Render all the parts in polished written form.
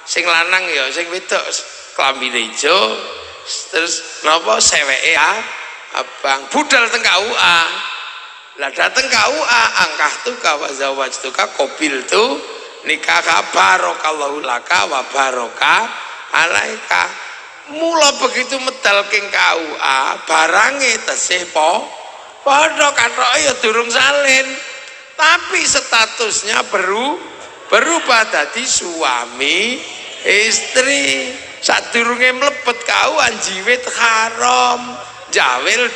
sing lanang ya sing wedok klambine ijo terus napa seweke abang budal teng KUA. Lah dateng KUA angkah tu ka wa zawajtuka qabil tu nikah barakallahu laka wa baraka alaika. Mula begitu medal king KUA barange tesih padha kathoke ya durung salin tapi statusnya berubah dadi suami istri. Sadurunge mlebet KUA jiwit haram jawil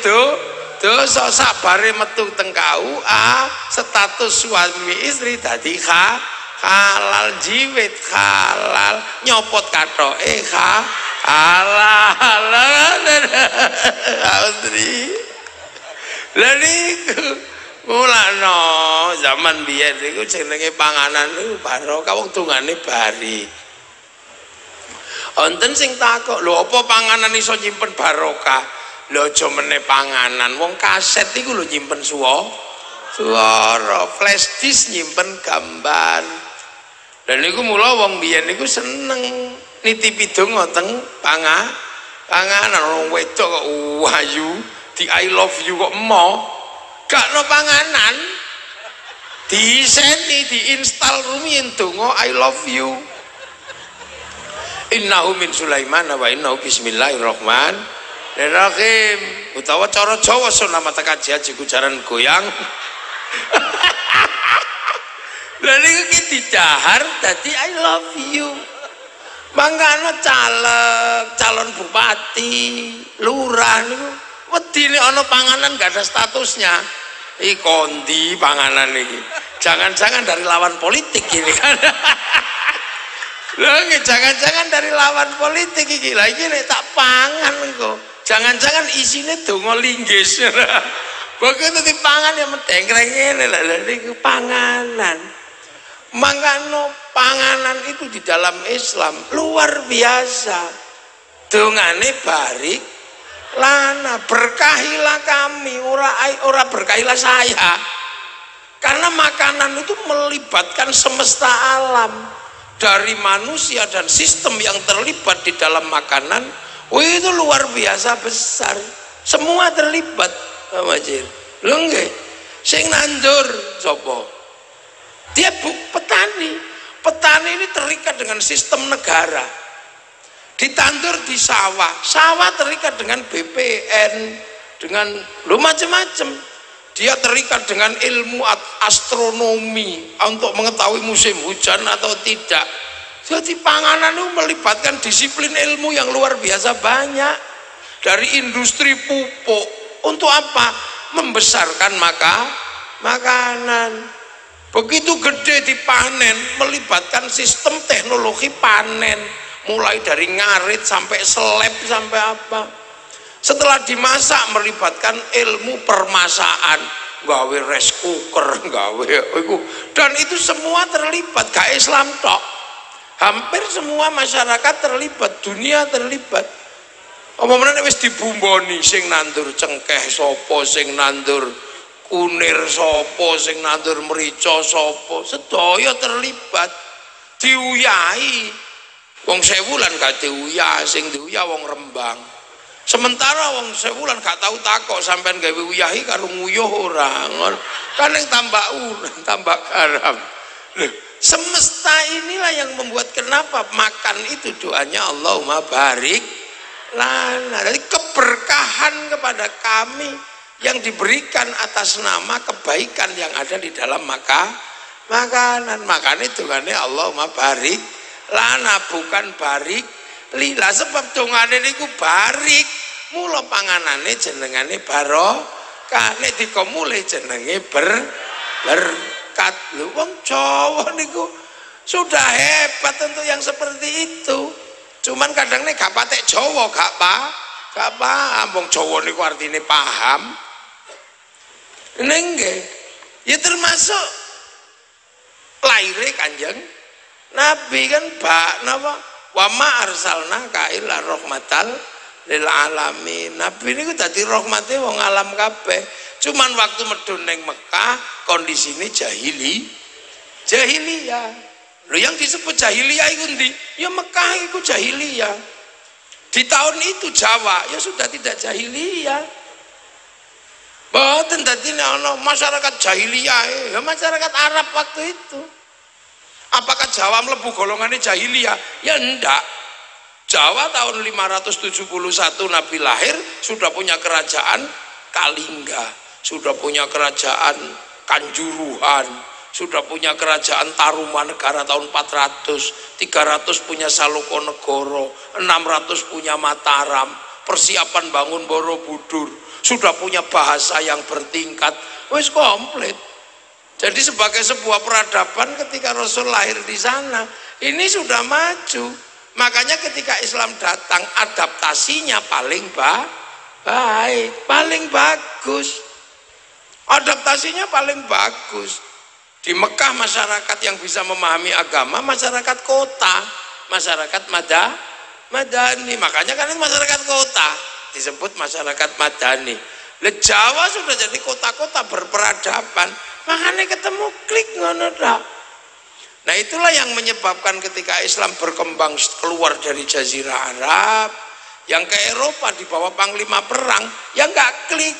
dosa sabare metu teng KUA status suami istri dadi halal jiwit halal nyopot kathoke halal Audrey lha niku mulane zaman biyen niku jenenge panganan niku barokah wong tungane bari. Wonten sing takok, lho apa panganan iso nyimpen barokah? Lho aja meneh panganan, wong kaset iku lho nyimpen suara, flash disk nyimpen gambar. Dan niku mula wong biyen niku seneng nitipi donga teng panganan wong wedok kok wayu di I love you kok gak no panganan diseni diinstal rumiyin donga I love you. Innahu min Sulaiman wa innahu bismillahirrahmanirrahim. Utawa cara Jawa sunah mata kaji haji kujaran goyang. Lha niku ki didahar dadi I love you. Mangkane calon bupati, lurah niku wedine ana panganan gak ada statusnya. Iki kondi panganan iki. Jangan-jangan dari lawan politik ini kan. Lho jangan-jangan dari lawan politik iki lha iki nek tak pangan engko. Jangan-jangan isine donga linggis. Begitu dipangan ya medengkreng ngene lha niku panganan. Mangkano panganan itu di dalam Islam luar biasa. Dongane barik lana berkahilah kami ora berkahilah saya. Karena makanan itu melibatkan semesta alam. Dari manusia dan sistem yang terlibat di dalam makanan, itu luar biasa besar. Semua terlibat, Majir. Lho nggih, sing nandur sapa? Dia petani. Petani ini terikat dengan sistem negara. Ditandur di sawah. Sawah terikat dengan BPN, dengan macam-macam. Dia terikat dengan ilmu astronomi untuk mengetahui musim hujan atau tidak. Jadi panganan itu melibatkan disiplin ilmu yang luar biasa banyak. Dari industri pupuk untuk apa? Membesarkan makanan. Begitu gede dipanen, melibatkan sistem teknologi panen, mulai dari ngarit sampai seleb sampai apa. Setelah dimasak melibatkan ilmu permasaan, gawe rice cooker, gawe itu, dan itu semua terlibat. Gak Islam tok, hampir semua masyarakat terlibat, dunia terlibat. Omongane wis dibumboni, sing nandur cengkeh sopo, sing nandur kunir sopo, sing nandur merica sopo, sedaya terlibat. Diuyahi wong Sewulan gak diuyah, sing diuyah wong Rembang. Sementara wong Sewulan gak tahu takok sampean gawe uyahi karo nguyuh ora. Kan yang tambah garam. Semesta inilah yang membuat kenapa makan itu doanya Allahumma barik lana. Jadi keberkahan kepada kami yang diberikan atas nama kebaikan yang ada di dalam makanan. Makanya dongane Allahumma barik lana bukan barik lila, sebab dongane niku barik, mula panganane jenengane barokah, nek dikomule jenenge berkat. Lho wong Jawa niku sudah hebat untuk yang seperti itu. Cuman kadang nek gak patek Jawa gak paham. Wong Jawa niku artine paham. Nggih. Ya termasuk laire Kanjeng Nabi kan napa? Wa ma arsalnaka illa rahmatal lil alamin. Nabi niku dadi rahmate wong alam kabeh. Cuman waktu medun ning Mekah kondisine jahiliyah. Loh, yang disebut jahiliyah itu ndi? Ya Mekah itu jahiliyah. Di tahun itu Jawa ya sudah tidak jahiliyah. Boten dadi ana masyarakat jahiliyah, ya masyarakat Arab waktu itu. Apakah Jawa mlebu golongannya jahiliyah? Ya enggak. Jawa tahun 571 Nabi lahir sudah punya kerajaan Kalingga, sudah punya kerajaan Kanjuruhan, sudah punya kerajaan Tarumanegara tahun 400, 300 punya Salokonegoro, 600 punya Mataram, persiapan bangun Borobudur, sudah punya bahasa yang bertingkat, wis komplit. Jadi sebagai sebuah peradaban ketika Rasul lahir di sana, ini sudah maju. Makanya ketika Islam datang, adaptasinya paling baik, paling bagus. Adaptasinya paling bagus. Di Mekah masyarakat yang bisa memahami agama, masyarakat kota, masyarakat madani. Makanya kan ini masyarakat kota disebut masyarakat madani. Jawa sudah jadi kota-kota berperadaban. Makanya ketemu klik ngono tok. Nah itulah yang menyebabkan ketika Islam berkembang keluar dari Jazirah Arab, yang ke Eropa di bawah panglima perang, yang nggak klik,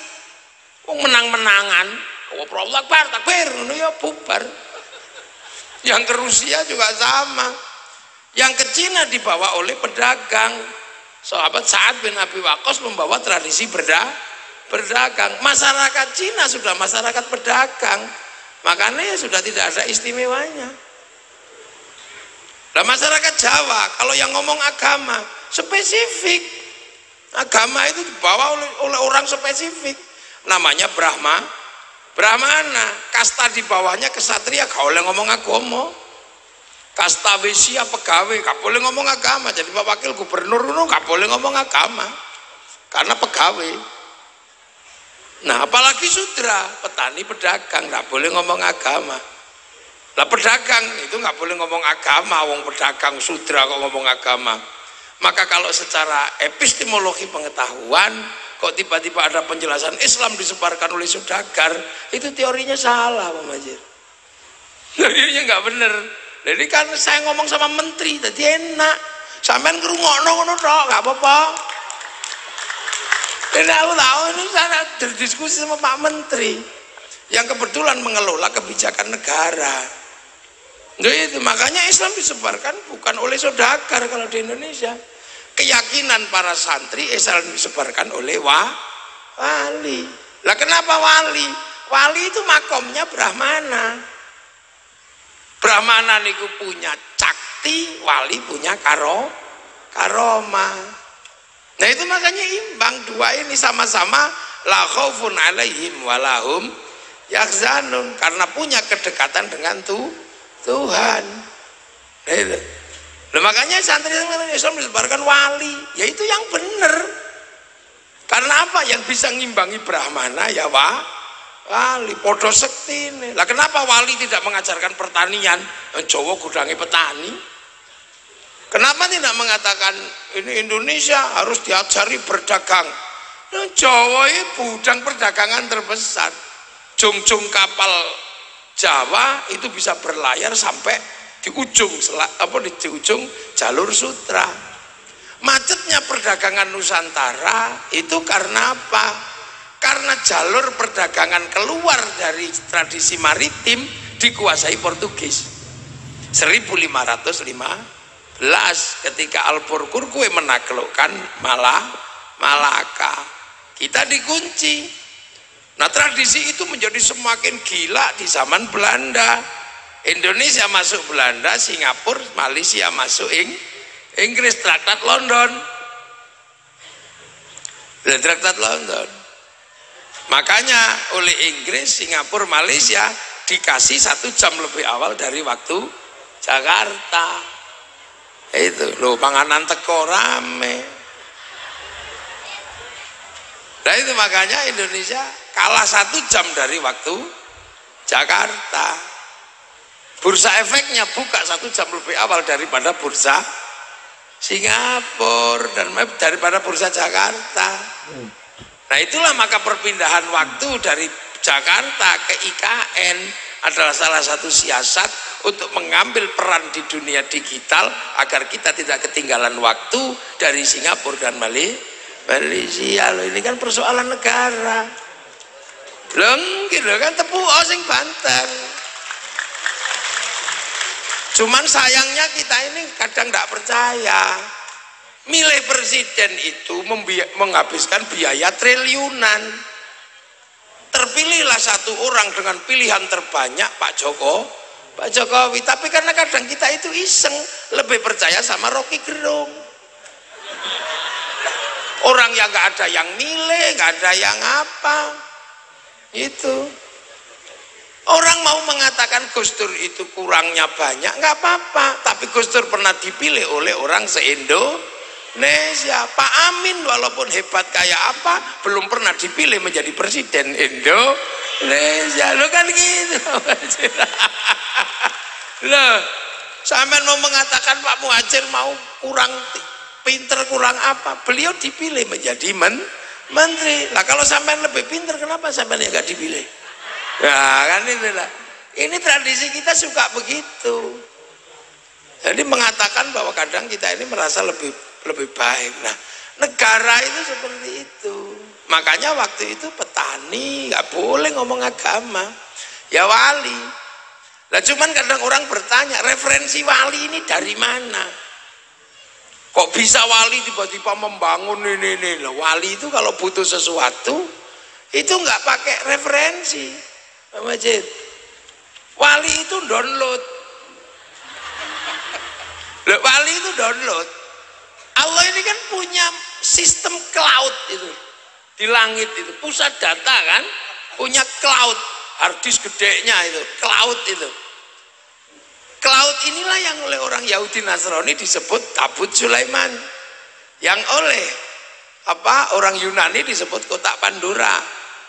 menang-menangan, Allahu Akbar, takbir, ngono ya bubar. Yang ke Rusia juga sama, yang ke Cina dibawa oleh pedagang. Sahabat Sa'ad bin Abi Waqqas membawa tradisi berdagang. Masyarakat Cina sudah masyarakat pedagang, makanya sudah tidak ada istimewanya. Nah masyarakat Jawa kalau yang ngomong agama spesifik, agama itu dibawa oleh orang spesifik, namanya Brahmana. Kasta di bawahnya kesatria gak boleh ngomong agama, kasta Wesya pegawai gak boleh ngomong agama. Jadi Pak Wakil Gubernur itu gak boleh ngomong agama karena pegawai. Nah apalagi sudra, petani, pedagang nggak boleh ngomong agama. Lah pedagang itu nggak boleh ngomong agama, wong pedagang sudra kok ngomong agama. Maka kalau secara epistemologi pengetahuan kok tiba-tiba ada penjelasan Islam disebarkan oleh saudagar, itu teorinya salah Pak Majid. Teorinya nggak bener. Jadi kan saya ngomong sama menteri, jadi enak. Sampean ngrungokno ngono tok, nggak apa-apa. Dan aku tahu ini saya berdiskusi sama Pak Menteri yang kebetulan mengelola kebijakan negara. Nah itu makanya Islam disebarkan bukan oleh saudagar kalau di Indonesia. Keyakinan para santri Islam disebarkan oleh wali. Lah kenapa wali? Wali itu makomnya Brahmana. Brahmana niku punya cakti, wali punya karomah. Nah itu makanya imbang, dua ini sama-sama la khaufun alaihim walahum yahzanun, karena punya kedekatan dengan Tuhan. Nah, makanya santri Islam disebarkan wali, yaitu yang benar. Karena apa? Yang bisa ngimbangi Brahmana ya wali, podo sekti ini. Lah kenapa wali tidak mengajarkan pertanian? Jawa gudangi petani. Kenapa tidak mengatakan ini Indonesia harus diajari berdagang? Nah, Jawa ini budang perdagangan terbesar. Jung-jung kapal Jawa itu bisa berlayar sampai di ujung di ujung jalur sutra. Macetnya perdagangan Nusantara itu karena apa? Karena jalur perdagangan keluar dari tradisi maritim dikuasai Portugis. 1515 ketika Alburquerque menaklukkan Malaka, kita dikunci. Nah tradisi itu menjadi semakin gila di zaman Belanda. Indonesia masuk Belanda, Singapura, Malaysia masuk Inggris, Traktat London. Traktat London. Makanya oleh Inggris, Singapura, Malaysia dikasih 1 jam lebih awal dari waktu Jakarta. Itu loh, panganan teko rame. Nah itu makanya Indonesia kalah 1 jam dari waktu Jakarta. Bursa efeknya buka 1 jam lebih awal daripada bursa Singapura dan daripada bursa Jakarta. Nah itulah maka perpindahan waktu dari Jakarta ke IKN adalah salah satu siasat untuk mengambil peran di dunia digital agar kita tidak ketinggalan waktu dari Singapura dan Malaysia. Loh, ini kan persoalan negara. Gitu kan tepu sing banter. Cuman sayangnya kita ini kadang tidak percaya. Milih presiden itu menghabiskan biaya triliunan. Terpilihlah satu orang dengan pilihan terbanyak Pak Jokowi. Tapi karena kadang kita itu iseng, lebih percaya sama Rocky Gerung. Orang yang nggak ada yang milih, nggak ada yang apa. Itu. Orang mau mengatakan Gus Dur itu kurangnya banyak, nggak apa-apa. Tapi Gus Dur pernah dipilih oleh orang se-Indonesia. Pak Amin walaupun hebat kayak apa, belum pernah dipilih menjadi presiden Indonesia. Lo kan gitu. Loh, sampean mau mengatakan Pak Muhajir mau kurang pinter, kurang apa? Beliau dipilih menjadi menteri. Lah kalau sampean lebih pinter, kenapa sampean yang nggak dipilih? Nah kan itulah. Ini tradisi kita suka begitu. Jadi mengatakan bahwa kadang kita ini merasa lebih baik. Nah, negara itu seperti itu. Makanya waktu itu petani nggak boleh ngomong agama, ya wali. Lah cuman kadang orang bertanya, referensi wali ini dari mana? Kok bisa wali tiba-tiba membangun ini? Lah wali itu kalau butuh sesuatu itu nggak pakai referensi, Pak Majid. Wali itu download. Lah wali itu download. Allah ini kan punya sistem cloud itu di langit itu, pusat data kan, punya cloud, hard disk gedenya itu, cloud itu. Cloud inilah yang oleh orang Yahudi Nasrani disebut tabut Sulaiman, yang oleh orang Yunani disebut kotak Pandora,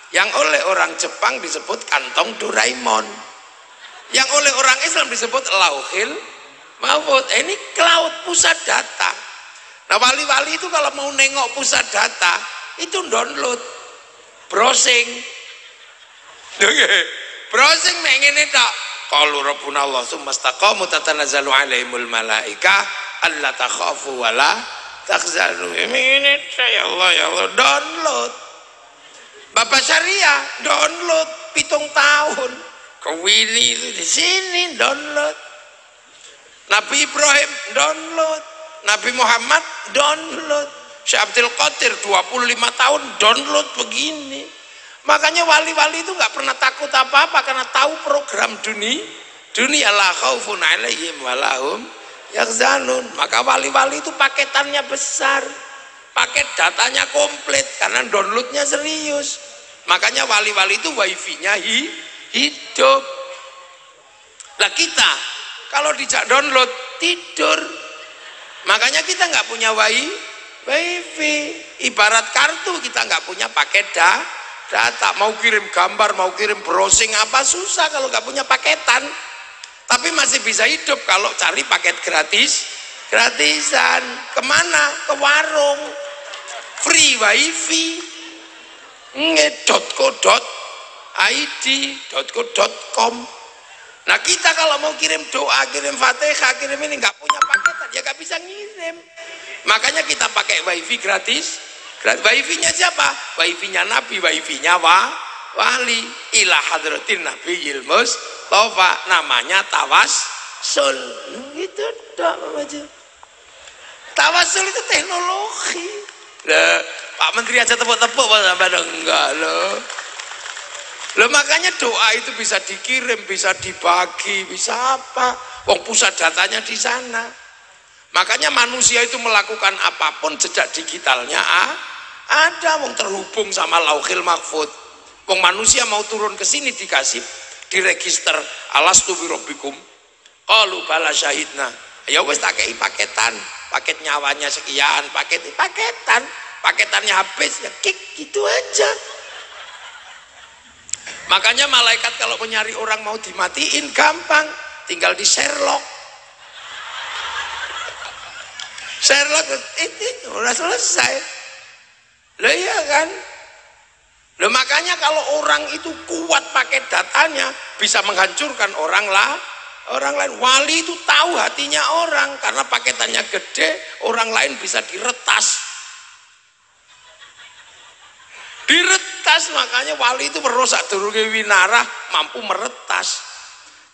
yang oleh orang Jepang disebut kantong Doraemon, yang oleh orang Islam disebut Lauhil Mahfuz. Ini cloud, pusat data. Nah wali-wali itu kalau mau nengok pusat data itu download, browsing, browsing ngene tok. Qalu rabbuna Allah tsumma istaqamu tatanazzalu alaihimul malaika alla takhafu wa la tahzanu. Ini ya Allah download. Bapak Syariah download 7 tahun. Kewili itu di sini download. Nabi Ibrahim download. Nabi Muhammad download. Syekh Abdul Qadir 25 tahun download begini. Makanya wali-wali itu nggak pernah takut apa-apa karena tahu program dunia la khaufun alaihim walahum yahzanun. Maka wali-wali itu paketannya besar, paket datanya komplit karena downloadnya serius. Makanya wali-wali itu wifi-nya hidup. Lah kita kalau dijak download tidur. Makanya kita nggak punya wifi. Ibarat kartu, kita nggak punya paket data. Mau kirim gambar, mau kirim browsing apa susah kalau nggak punya paketan. Tapi masih bisa hidup kalau cari paket gratisan. Kemana? Ke warung. Free wifi. .co.id, .co.com. Nah kita kalau mau kirim doa, kirim fatihah, kirim ini nggak punya paketan, ya nggak bisa ngirim. Makanya kita pakai wifi gratis. Wifi-nya siapa? Wifi-nya Nabi, wifi-nya wali. Ila hadratin Nabi Ilmus Tofa, namanya tawassul. Gitu dong aja. Tawassul itu teknologi. Lah, Pak Menteri aja tepuk-tepuk sampai enggak loh. Loh makanya doa itu bisa dikirim, bisa dibagi, bisa apa? Wong pusat datanya di sana. Makanya manusia itu melakukan apapun jejak digitalnya ada, wong terhubung sama Lauhil Mahfuz. Wong manusia mau turun ke sini dikasih diregister alastu birabbikum. Qalu bala syahidna. Ya wis tak kei paketan, paket nyawanya sekian, paketannya habis ya kik gitu aja. Makanya malaikat kalau mencari orang mau dimatiin gampang, tinggal di Sherlock. Sherlock itu udah selesai. Lah iya kan? Loh, makanya kalau orang itu kuat pakai datanya bisa menghancurkan orang lain. Wali itu tahu hatinya orang karena paketannya gede, orang lain bisa diretas. Makanya wali itu merusak durunge winarah, mampu meretas.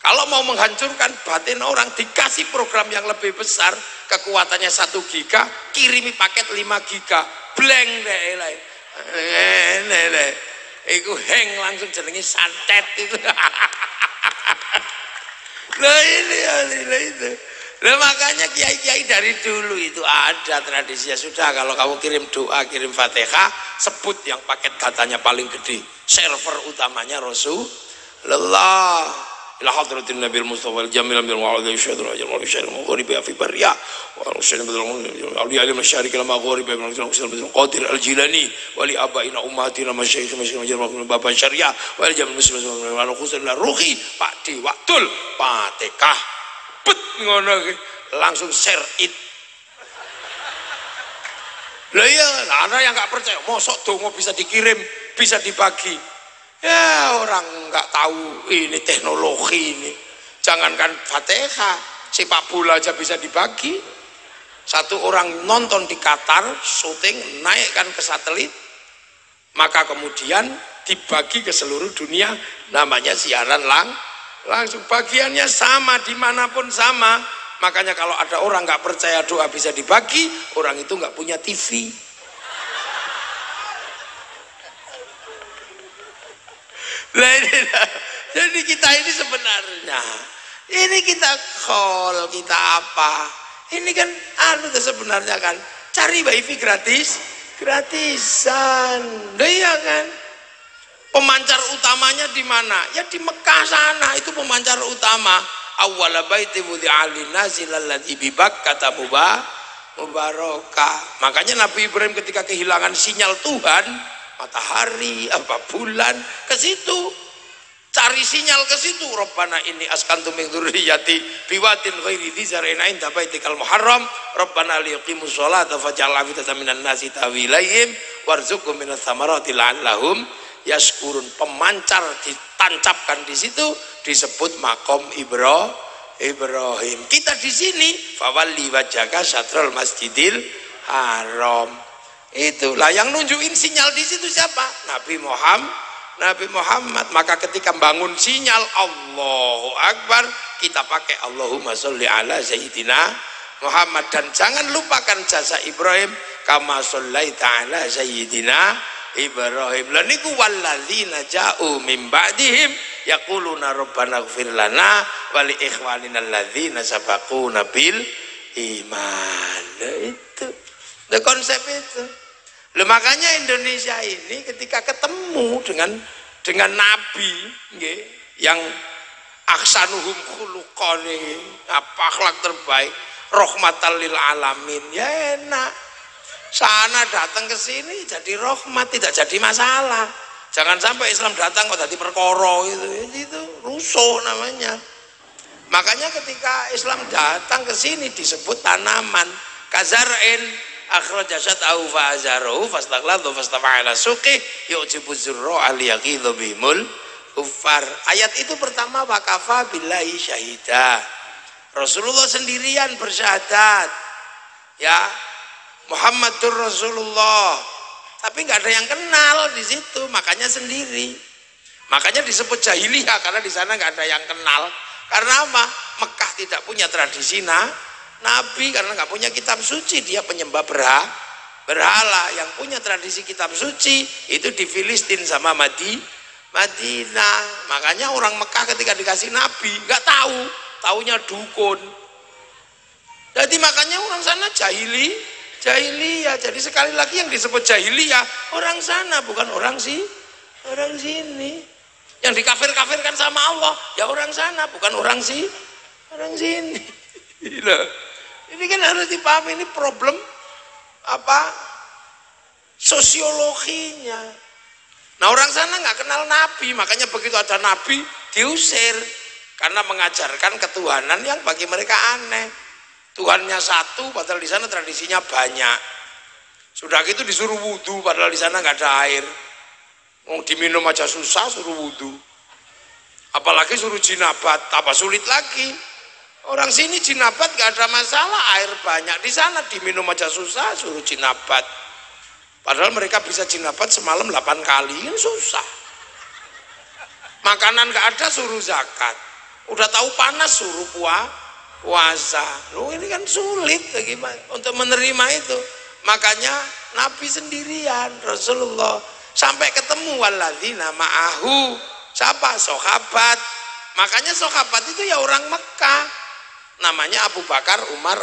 Kalau mau menghancurkan batin orang, dikasih program yang lebih besar, kekuatannya 1 giga, kirimi paket 5 giga, blank deh. Iku hang langsung jenenge santet itu. Loh ini itu. Loh makanya kiai-kiai dari dulu itu ada tradisinya. Sudah, kalau kamu kirim doa, kirim Fatihah, sebut yang paket datanya paling gede. Server utamanya Rasulullah. Ila hadratin Nabil Mustafa al-Jamil bil wa'adhi syadra ajal wa syadra maghribi fi barriya wa syadra bil awliya al masyarik al maghribi bil qadir al-Jilani wa li abaina ummatina masyayikh majal baban syariah wa jamil muslimin wa khusus la ruhi Pak Di Waktul Fatihah bet ngono langsung share it. Lah iya, ada yang enggak percaya, mosok donga bisa dikirim, bisa dibagi. Ya orang nggak tahu ini teknologi ini. Jangankan Fatihah, sepak bola aja bisa dibagi. Satu orang nonton di Qatar, syuting, naikkan ke satelit, maka kemudian dibagi ke seluruh dunia, namanya siaran langsung. Bagiannya sama, dimanapun sama. Makanya kalau ada orang nggak percaya doa bisa dibagi, orang itu nggak punya TV. Jadi kita ini sebenarnya ini kita call, kita apa ini kan sebenarnya kan cari wifi gratisan. Iya kan, pemancar utamanya di mana? Ya di Mekah sana, itu pemancar utama. Awwala baiti wudi'a lin-nasi lalladzi bi Bakkah mubarakah. Makanya Nabi Ibrahim ketika kehilangan sinyal Tuhan, matahari, bulan, ke situ cari sinyal, ke situ. Rabbana inni askantu min dzurriyyati biwatin ghairi dzi zar'in 'inda baitikal muharram Rabbana liyaqimus sholata faj'al afidatan minan nasi tahwi ilaihim warzuqhum minats tsamarati la'allahum yashkurun. Pemancar ditancapkan di situ, disebut makom Ibrahim. Kita di sini fawalli wajhaka syatrul masjidil haram. Itulah yang nunjukin sinyal di situ siapa? Nabi Muhammad. Maka ketika bangun sinyal Allahu Akbar, kita pakai Allahumma sholli ala sayyidina Muhammad. Dan jangan lupakan jasa Ibrahim, kama shollaita ala sayyidina Ibrahim. Lan niku walladzina ja'u min ba'dihim yaquluna rabbana ighfir lana wa li ikhwanina alladzina sabaquna bil iman. Itu konsep itu. Loh, makanya Indonesia ini ketika ketemu dengan Nabi nggih, yang aksanuhum khuluqani, akhlak terbaik, rahmatan lil alamin, ya enak. Sana datang ke sini jadi rahmat, tidak jadi masalah. Jangan sampai Islam datang kok jadi perkara, itu rusuh namanya. Makanya ketika Islam datang ke sini disebut tanaman kazar'in akhraja syat'ahu fa'azarahu fastaghladu fastafa'ala suqih yu'jibu zurra al-yaqidhu bihimul kuffar. Ayat itu pertama wakafa billahi syahida, Rasulullah sendirian bersyahadat ya, Muhammadur Rasulullah, tapi nggak ada yang kenal di situ, makanya sendiri. Makanya disebut jahiliyah karena di sana nggak ada yang kenal. Karena apa? Mekah tidak punya tradisi Nabi, karena nggak punya kitab suci, dia penyembah berhala. Yang punya tradisi kitab suci itu di Filistin sama Madinah. Makanya orang Mekah ketika dikasih Nabi nggak tahu, taunya dukun. Jadi makanya orang sana jahiliyah. Jadi sekali lagi yang disebut jahiliyah orang sana, bukan orang sini. Yang dikafir-kafirkan sama Allah ya orang sana, bukan orang sini. Ini kan harus dipahami, ini problem sosiologinya. Nah, orang sana nggak kenal Nabi, makanya begitu ada Nabi diusir karena mengajarkan ketuhanan yang bagi mereka aneh. Tuhannya satu, padahal di sana tradisinya banyak. Sudah gitu disuruh wudhu, padahal di sana nggak ada air. Wong diminum aja susah suruh wudu. Apalagi suruh jinabat, tambah sulit lagi. Orang sini jinabat gak ada masalah, air banyak. Di sana diminum aja susah, suruh jinabat. Padahal mereka bisa jinabat semalam 8 kali, ini susah. Makanan gak ada, suruh zakat. Udah tahu panas, suruh puasa. Loh ini kan sulit bagaimana untuk menerima itu. Makanya Nabi sendirian, Rasulullah sampai ketemu walladzina ma'ahu. Siapa? Sahabat. Makanya sahabat itu ya orang Mekah. Namanya Abu Bakar, Umar,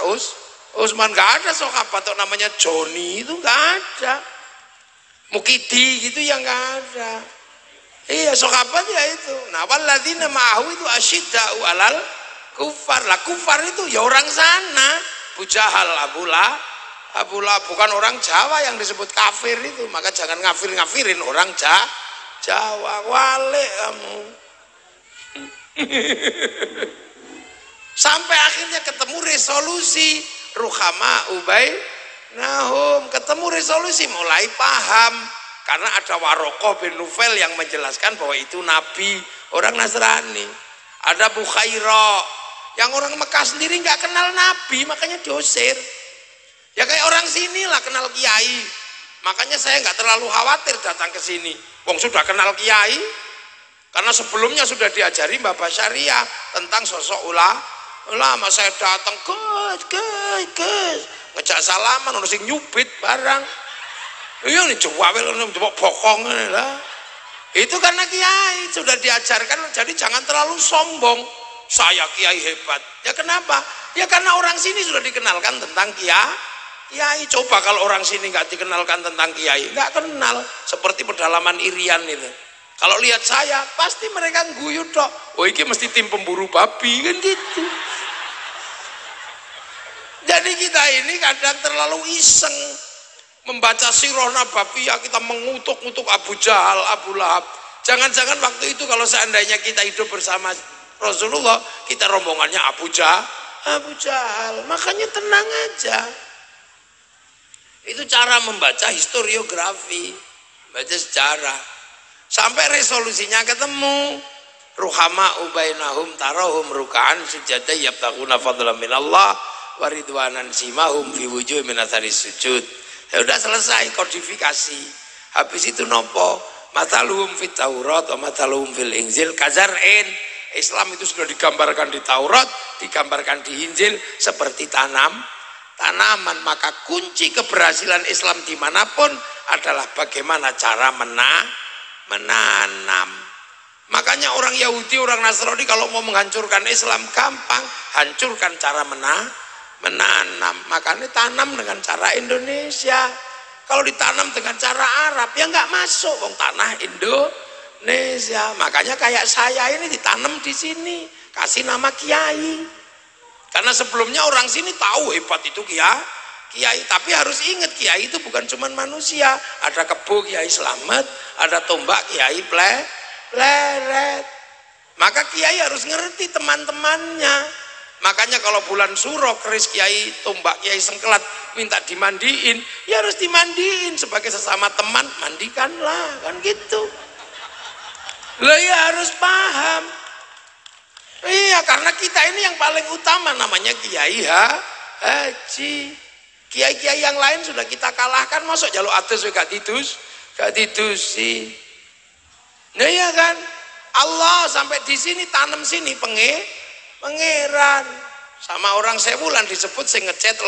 Utsman. Gak ada sahabat tuh namanya Joni, itu gak ada. Mukidi gitu yang gak ada. Iya, sahabat ya itu. Nah, walladzina ma'ahu itu asyidda'u alal kufar. Lah kufar itu ya orang sana. Abu Jahal, Abu Lahab, bukan orang Jawa yang disebut kafir itu. Maka jangan ngafir-ngafirin orang Jawa. Wale kamu. Sampai akhirnya ketemu resolusi ruhama ubainahum, ketemu resolusi, mulai paham. Karena ada Warokoh bin Nufel yang menjelaskan bahwa itu nabi, orang Nasrani. Ada Bukhaira yang orang Mekah sendiri nggak kenal nabi, makanya diusir. Ya kayak orang sini lah kenal kiai. Makanya saya nggak terlalu khawatir datang ke sini. Wong sudah kenal kiai, karena sebelumnya sudah diajari Mbah Basyariah tentang sosok ulama. Saya datang, Gus, ngejak salaman, orang sing nyubit barang. Iya nih jawabel, coba bokong lah. Itu karena kiai sudah diajarkan, jadi jangan terlalu sombong. Saya kiai hebat. Ya kenapa? Ya karena orang sini sudah dikenalkan tentang kiai. Coba kalau orang sini nggak dikenalkan tentang kiai, nggak kenal. Seperti pedalaman Irian itu. Kalau lihat saya, pasti mereka guyu dok. Oh ini mesti tim pemburu babi kan gitu. Jadi kita ini kadang terlalu iseng membaca sirah nabawiyah, kita mengutuk-utuk Abu Jahal, Abu Lahab. Jangan-jangan waktu itu kalau seandainya kita hidup bersama Rasulullah, kita rombongannya Abu Jahal. Makanya tenang aja. Itu cara membaca historiografi, baca sejarah. Sampai resolusinya ketemu. Ruhama ubainahum tarahum rukaan sujada yabtaguna fadlan minallah waridwanan simahum fi wujuh min athari sujud. Ya udah selesai kodifikasi. Habis itu nopo? Mataluhum fit Taurat wa mataluhum fil Injil kazar'in. Islam itu sudah digambarkan di Taurat, digambarkan di Injil seperti tanaman. Maka kunci keberhasilan Islam dimanapun adalah bagaimana cara menanam. Makanya orang Yahudi, orang Nasrani kalau mau menghancurkan Islam gampang, hancurkan cara menanam. Makanya tanam dengan cara Indonesia. Kalau ditanam dengan cara Arab ya nggak masuk, wong tanah Indonesia. Makanya kayak saya ini ditanam di sini, kasih nama kiai. Karena sebelumnya orang sini tahu hebat itu kiai, tapi harus ingat kiai itu bukan cuma manusia. Ada kebo Kiai Slamet, ada tombak Kiai Pleret. Maka kiai harus ngerti teman-temannya. Makanya kalau bulan Suro keris Kiai Tombak Kiai Sengkelat minta dimandiin, ya harus dimandiin sebagai sesama teman, mandikanlah kan gitu. Lah ya harus paham. Iya, karena kita ini yang paling utama namanya Kiai Haji. Kiai-kiai yang lain sudah kita kalahkan, masuk jaluk atus gak ditusi. Nah ya kan, Allah sampai di sini tanam sini pangeran. Sama orang Sewulan disebut sing ngecet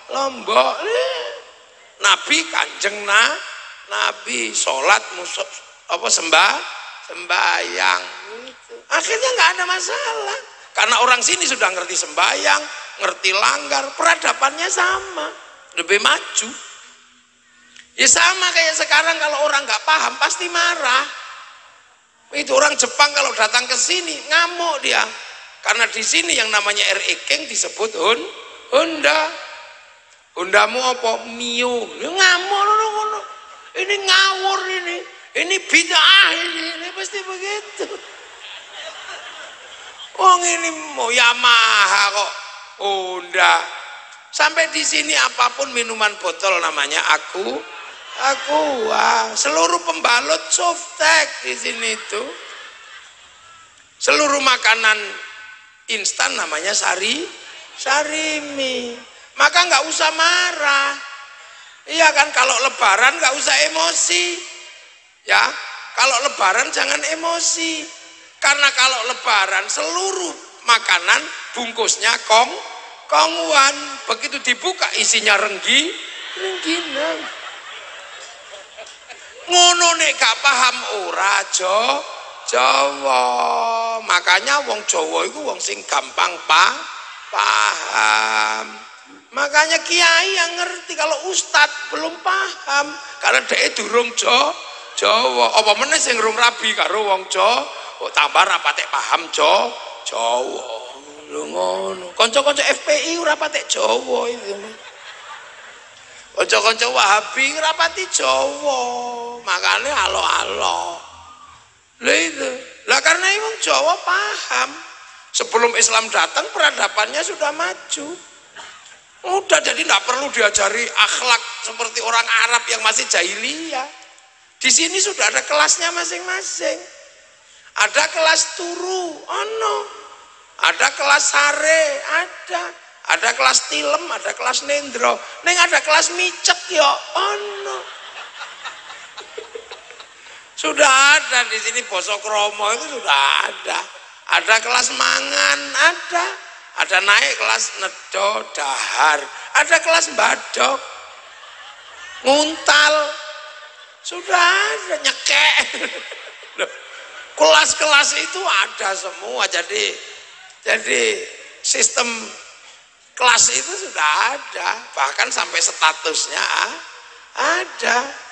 Lombok. Nabi Kanjeng Nabi sholat sembahyang. Akhirnya nggak ada masalah karena orang sini sudah ngerti sembahyang, ngerti langgar, peradabannya sama, lebih maju. Ya sama kayak sekarang kalau orang nggak paham pasti marah. Itu orang Jepang kalau datang ke sini ngamuk dia. Karena di sini yang namanya R.E. King disebut Honda. Hondamu apa? Mio. Ngamuk ngono. Ini ngawur ini. Ini bid'ah ini pasti begitu. Wong ini mau Yamaha kok Honda. Sampai di sini apapun minuman botol namanya Seluruh pembalut softtek di sini tuh. Seluruh makanan instan namanya sarimi. Maka nggak usah marah. Iya kan, kalau lebaran nggak usah emosi. Ya, kalau lebaran jangan emosi. Karena kalau lebaran seluruh makanan bungkusnya kongguan. Begitu dibuka isinya rengginang. Ngono nek gak paham ora Jawa. Makanya wong Jawa itu wong sing gampang paham. Makanya kiai yang ngerti, kalau ustad belum paham karena dia durung Jawa. Apa meneh sing rung rabi karo wong Jawa, kok tambah rapate paham Jawa. Lho ngono. Kanca-kanca FPI ora patek Jawa itu. Kanca-kanca Wahabi ora pati Jawa. Makane alo-alo. Lah itu. Lah karena wong Jawa paham. Sebelum Islam datang peradabannya sudah maju. Udah, jadi tidak perlu diajari akhlak seperti orang Arab yang masih jahiliyah. Di sini sudah ada kelasnya masing-masing. Ada kelas turu, ada kelas sare, ada kelas tilem, ada kelas nendro. Neng ada kelas micek ya, Sudah ada di sini Boso Kromo itu sudah ada. Ada kelas mangan, ada naik kelas nedo dahar, ada kelas badok, nguntal, sudah ada nyekek. Kelas-kelas itu ada semua. Jadi sistem kelas itu sudah ada, bahkan sampai statusnya ada.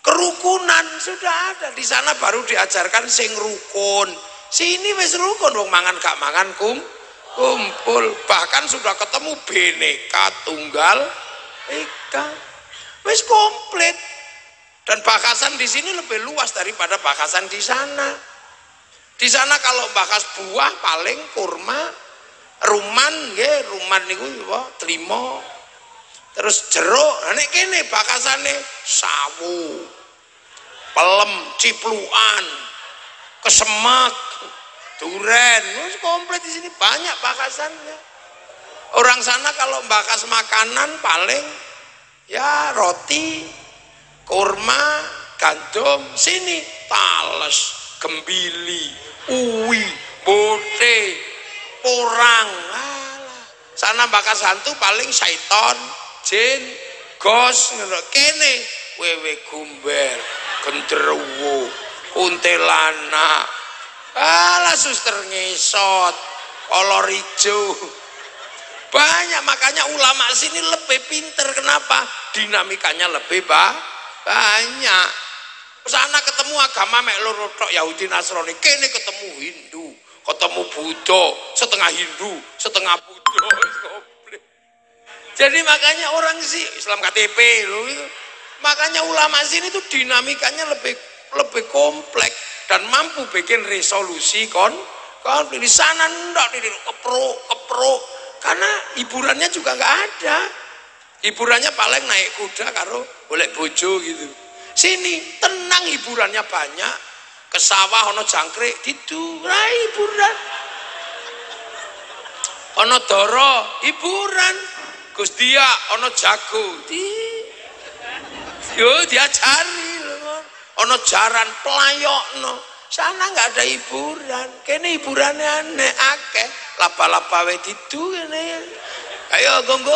Kerukunan sudah ada. Di sana baru diajarkan sing rukun. Sini wis rukun, wong mangan gak mangan kumpul. Bahkan sudah ketemu Bhinneka Tunggal Ika. Wis komplit. Dan bakasan di sini lebih luas daripada bakasan di sana. Di sana kalau bakas buah paling kurma, ruman niku trimo. Terus jeruk, nek kene bakasane sawu, pelem, cipluan, kesemak, duren, wis komplit di sini banyak bakasannya. Orang sana kalau bakas makanan paling ya roti, kurma, gandum, sini tales, gembili, uwi, bote, porang. Sana bakas hantu paling syaiton, jin, gos, kene wewe gumber, genderuwo, kuntilanak, suster ngesot, kolor hijau. Banyak, makanya ulama sini lebih pinter. Kenapa? Dinamikanya lebih banyak. Sana ketemu agama mek loro tok, Yahudi Nasrani, kene ketemu Hindu, ketemu Buddha, setengah Hindu, setengah Buddha. Jadi makanya orang sih Islam KTP loh itu. Makanya ulama sini tuh dinamikanya lebih kompleks dan mampu bikin resolusi konflik. Di sana ndak keprok karena hiburannya juga nggak ada. Hiburannya paling naik kuda karo golek bojo gitu. Sini tenang, hiburannya banyak. Ke sawah ono jangkrik gitu, hiburan. Ono doro hiburan. Gus dia ono jago diajari lho. Ono jaran pelayokno. Sana nggak ada hiburan. Kene hiburannya aneh akeh. Lapa-lapa we didu kene. Ayo gonggo.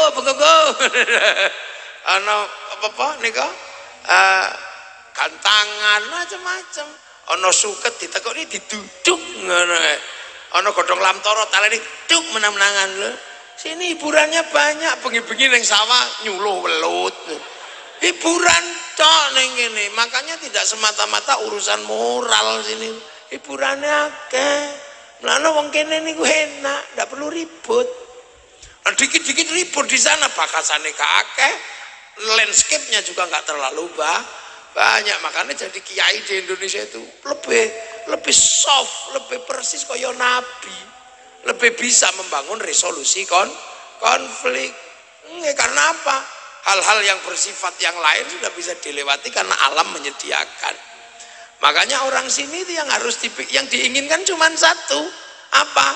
Ono apa nika? Gantangan macam-macam. Ono suket ditekoni diduduk ngono. Ono godhong lamtoro talene duk menang-menangan lho. Sini hiburannya banyak, bengi-bengi neng sawah nyuluh welut. Hiburan tok neng ini, makanya tidak semata-mata urusan moral sini. Hiburannya akeh. Mulane wong kene niku enak, ndak perlu ribut. Nah, dikit-dikit ribut di sana bakasane akeh, landscape-nya juga nggak terlalu banyak. Makanya jadi kiai di Indonesia itu lebih soft, lebih persis kaya nabi. Lebih bisa membangun resolusi konflik. Karena apa? hal-hal yang bersifat yang lain sudah bisa dilewati karena alam menyediakan. Makanya orang sini itu yang diinginkan cuma satu, apa?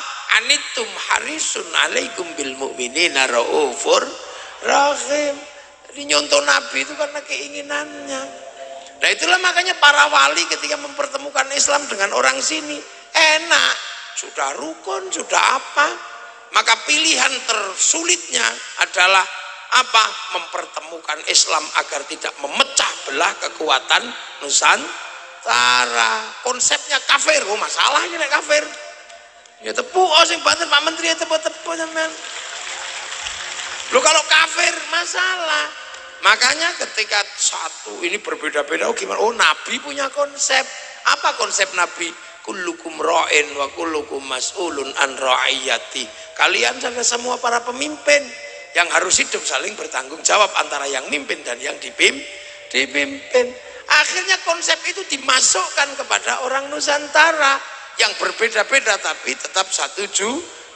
Anitum harisun alaikum bil mu'minina raufur rahim. Jadi nyontoh Nabi itu karena keinginannya. Nah itulah makanya para wali ketika mempertemukan Islam dengan orang sini enak, sudah rukun, sudah apa, maka pilihan tersulitnya adalah apa? Mempertemukan Islam agar tidak memecah belah kekuatan Nusantara. Konsepnya kafir, oh masalah ini kafir. Ya tepuk, oh sing banten Pak Menteri ya tepuk sampean. Lo kalau kafir masalah. Makanya ketika satu ini berbeda-beda, oh gimana? Oh Nabi punya konsep. Apa konsep Nabi? Kullukum ra'in wa kullukum mas'ulun an ra'iyati. Kalian semua para pemimpin yang harus hidup saling bertanggung jawab antara yang mimpin dan yang dipimpin. Akhirnya konsep itu dimasukkan kepada orang Nusantara yang berbeda-beda tapi tetap satu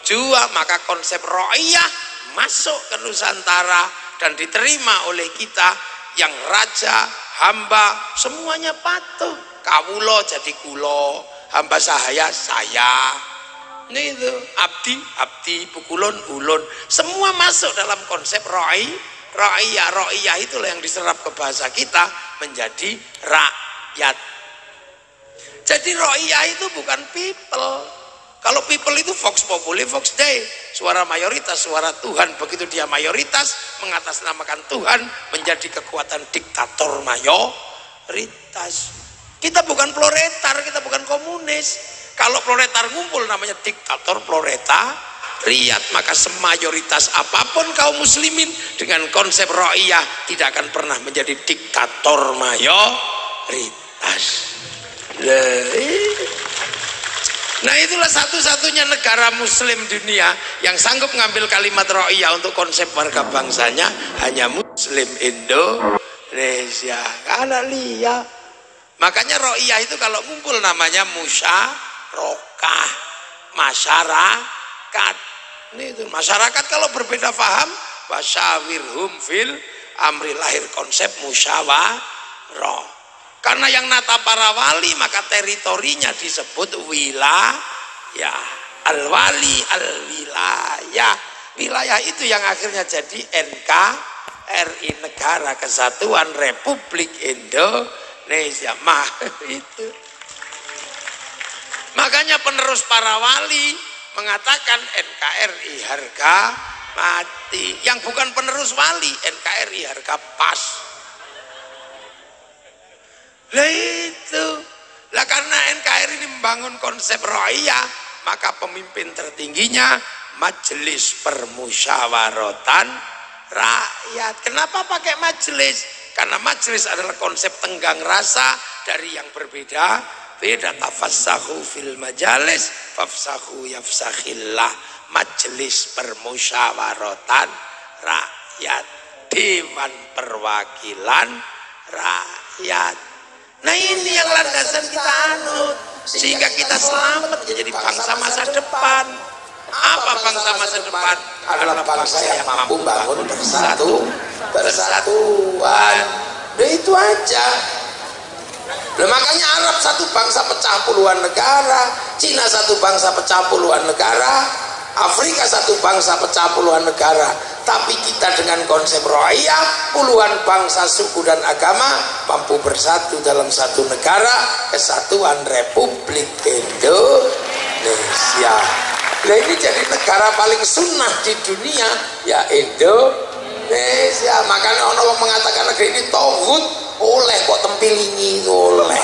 jua. Maka konsep ra'iyah masuk ke Nusantara dan diterima oleh kita yang raja, hamba, semuanya patuh. Kawulo jadi kulo, hamba sahaya saya. Ini itu abdi, pukulun ulun. Semua masuk dalam konsep ra'iyah itulah yang diserap ke bahasa kita menjadi rakyat. Jadi ra'iyah itu bukan people. Kalau people itu vox populi, vox dei, suara mayoritas, suara Tuhan. Begitu dia mayoritas, mengatasnamakan Tuhan, menjadi kekuatan diktator mayoritas. Kita bukan proletar, kita bukan komunis. Kalau proletar ngumpul namanya diktator proletariat. Maka semayoritas apapun kaum muslimin dengan konsep ra'iyah tidak akan pernah menjadi diktator mayoritas. Nah itulah satu-satunya negara muslim dunia yang sanggup ngambil kalimat ra'iyah untuk konsep warga bangsanya hanya muslim Indonesia. Karena lihat, makanya ra'iyah itu kalau ngumpul namanya musyarakah, masyarakat. Ini itu masyarakat kalau berbeda paham, wasyawirhum fil amri, lahir konsep musyawarah. Karena yang nata para wali maka teritorinya disebut wilayah. Al-wali al-wilayah. Wilayah itu yang akhirnya jadi NKRI, Negara Kesatuan Republik Indonesia. Itu. Makanya penerus para wali mengatakan NKRI harga mati. Yang bukan penerus wali, NKRI harga pas. Lah itu. Lah karena NKRI ini membangun konsep ra'iyah, maka pemimpin tertingginya Majelis Permusyawaratan Rakyat. Kenapa pakai majelis? Karena majelis adalah konsep tenggang rasa dari yang berbeda. Beda tafassahu fil majalis fafsahu yafsakhillah. Majelis Permusyawaratan Rakyat, Dewan Perwakilan Rakyat. Nah ini yang landasan kita anut sehingga kita selamat menjadi bangsa masa depan. Apa bangsa masa depan? Adalah bangsa yang mampu bangun persatuan. Nah itu aja. Nah, makanya Arab satu bangsa pecah puluhan negara, Cina satu bangsa pecah puluhan negara, Afrika satu bangsa pecah puluhan negara. Tapi kita dengan konsep ra'iyah, puluhan bangsa, suku dan agama mampu bersatu dalam satu negara, Kesatuan Republik Indonesia. Nah ini jadi negara paling sunnah di dunia, ya Indonesia. Makanya orang mengatakan negeri ini tauhid, oleh kok tempilingi, oleh.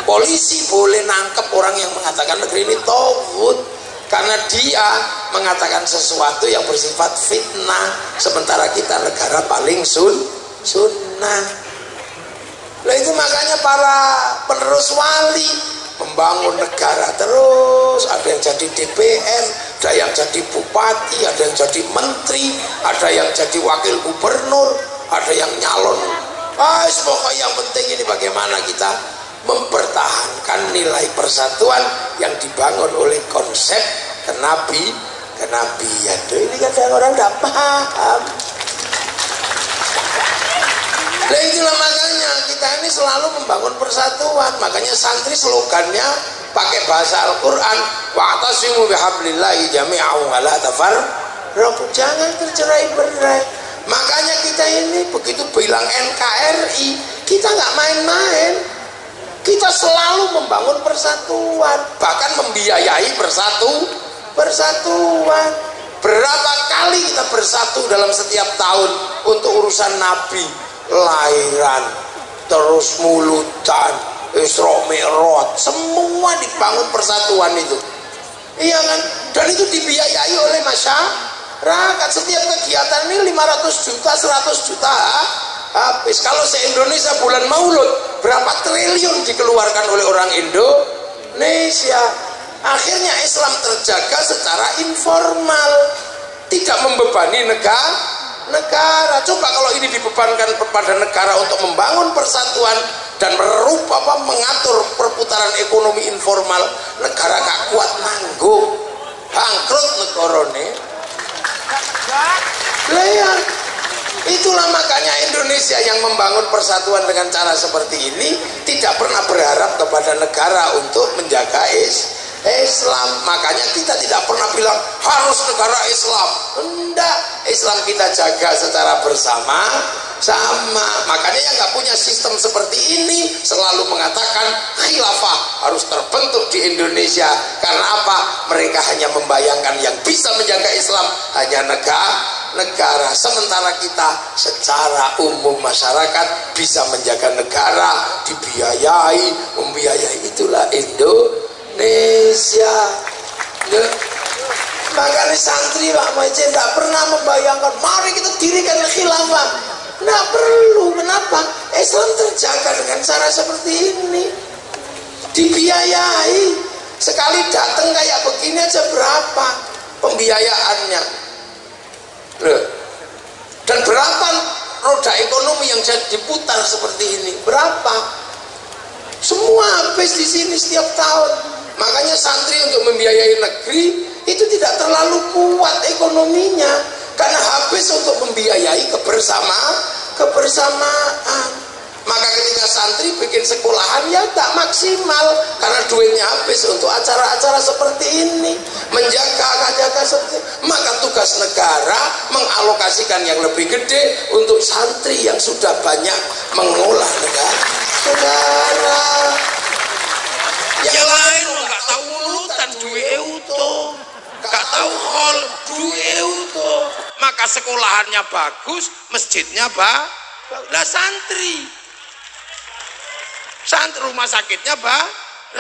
Polisi boleh nangkep orang yang mengatakan negeri ini tauhid, karena dia mengatakan sesuatu yang bersifat fitnah, sementara kita negara paling sunnah. Nah itu makanya para penerus wali membangun negara terus. Ada yang jadi DPR, ada yang jadi bupati, ada yang jadi menteri, ada yang jadi wakil gubernur, ada yang nyalon. Pokoknya yang penting ini bagaimana kita mempertahankan nilai persatuan yang dibangun oleh konsep kenabian. Ini kadang orang tidak paham. selalu membangun persatuan. Makanya santri slogannya pakai bahasa Al-Quran, wa'tasimu bihablillahi jami'an wa la tafarraqu, jangan tercerai-berai. Makanya kita ini begitu bilang NKRI, kita nggak main-main. Kita selalu membangun persatuan, bahkan membiayai persatuan. Berapa kali kita bersatu dalam setiap tahun untuk urusan Nabi, lahiran, terus mulutan, Isra Mi'raj, semua dibangun persatuan itu. Iya kan? Dan itu dibiayai oleh masyarakat. Setiap kegiatan ini 500 juta, 100 juta habis. Kalau se-Indonesia bulan Maulud, berapa triliun dikeluarkan oleh orang Indonesia. Akhirnya Islam terjaga secara informal, tidak membebani negara. Coba kalau ini dibebankan kepada negara untuk membangun persatuan dan mengatur perputaran ekonomi informal, negara gak kuat nanggung, bangkrut negarane. Lihat, itulah makanya Indonesia yang membangun persatuan dengan cara seperti ini tidak pernah berharap kepada negara untuk menjaga Islam. Makanya kita tidak pernah bilang harus negara Islam. Enggak, Islam kita jaga secara bersama-sama. Makanya yang nggak punya sistem seperti ini selalu mengatakan khilafah harus terbentuk di Indonesia. Karena apa? Mereka hanya membayangkan yang bisa menjaga Islam hanya negara. Sementara kita secara umum masyarakat bisa menjaga negara, membiayai. Itulah Indonesia. Makanya santri Pak Majen tidak pernah membayangkan mari kita dirikan khilafah. Tidak perlu. Kenapa? Islam terjaga dengan cara seperti ini, dibiayai. Sekali datang kayak begini aja berapa pembiayaannya. Dan berapa roda ekonomi yang jadi diputar seperti ini? Berapa? Semua habis di sini setiap tahun. Makanya santri untuk membiayai negeri itu tidak terlalu kuat ekonominya, karena habis untuk membiayai kebersamaan. Maka ketika santri bikin sekolahan ya tak maksimal, karena duitnya habis untuk acara-acara seperti ini, menjaga seperti. Maka tugas negara mengalokasikan yang lebih gede untuk santri yang sudah banyak mengolah negara. Yang lain nggak tahu urutan duit utuh, nggak tahu hol duit utuh. Maka sekolahannya bagus, masjidnya lah santri rumah sakitnya lah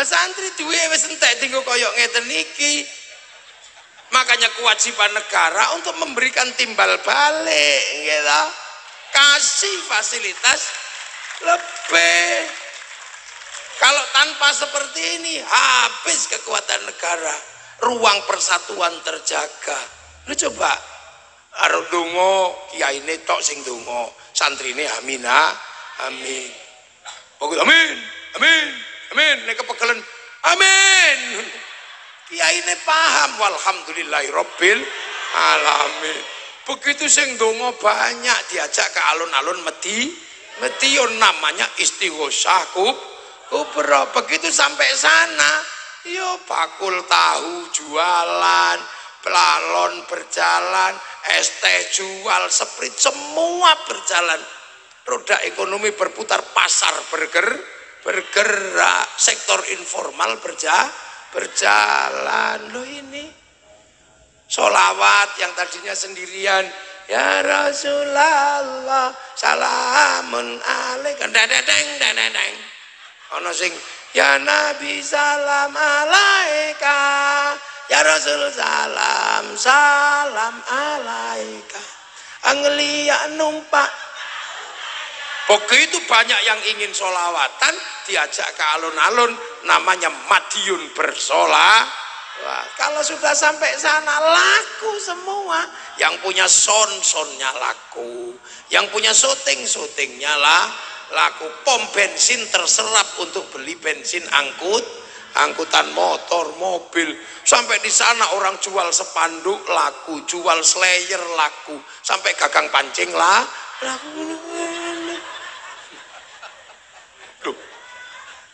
santri duit wis entek tinggal koyok ngeten iki. Makanya kewajiban negara untuk memberikan timbal balik, gitu. Kasih fasilitas lebih. Kalau tanpa seperti ini habis kekuatan negara, ruang persatuan terjaga. Lu coba arep donga kiyaine tok sing donga, santrine amin. Pokok amin. Nek kepegelen amin. Kiyaine paham walhamdulillahirabbil alamin. Begitu sing donga banyak diajak ke alun-alun Medion, namanya istighosah kubra. Begitu sampai sana, yo bakul tahu jualan, pelalon berjalan, es teh jual, sprite semua berjalan. Roda ekonomi berputar, pasar bergerak, sektor informal berjalan. Loh ini sholawat yang tadinya sendirian, ya Rasulullah salamun alaika, deng. Ono sing ya Nabi salam alaika, ya Rasul salam alaika. Anglia numpak. Begitu banyak yang ingin sholawatan, diajak ke alun-alun, namanya Madiun bersolawat. Kalau sudah sampai sana laku semua. Yang punya sonnya laku, yang punya syutingnya laku. Pom bensin terserap untuk beli bensin angkutan motor, mobil. Sampai di sana orang jual spanduk laku, jual slayer laku, sampai gagang pancing laku. Loh,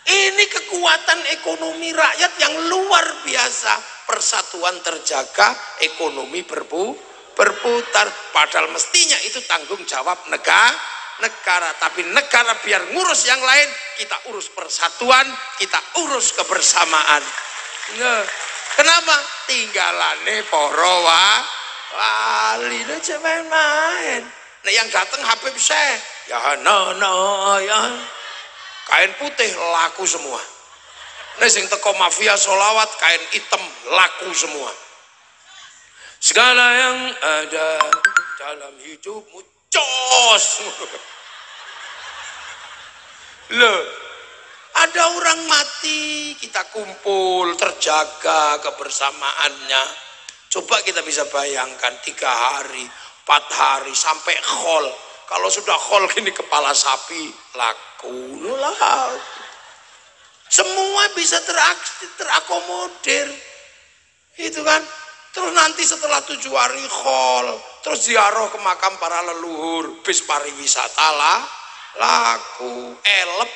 ini kekuatan ekonomi rakyat yang luar biasa. Persatuan terjaga, ekonomi berputar. Padahal mestinya itu tanggung jawab negara. Tapi negara biar ngurus yang lain, kita urus persatuan, kita urus kebersamaan. Nah, kenapa? Tinggalane para wali aja main-main. Nah yang datang Habib Syekh, ya ya kain putih laku semua. Nah sing teko mafia solawat kain hitam laku semua. Segala yang ada dalam hidupmu cos. Loh, ada orang mati, kita kumpul, terjaga kebersamaannya. Coba kita bisa bayangkan 3 hari, 4 hari sampai khol. Kalau sudah khol gini kepala sapi laku lah. Semua bisa terakomodir. Itu kan. Terus nanti setelah 7 hari khol, terus ziarah ke makam para leluhur, bis pariwisata laku, elep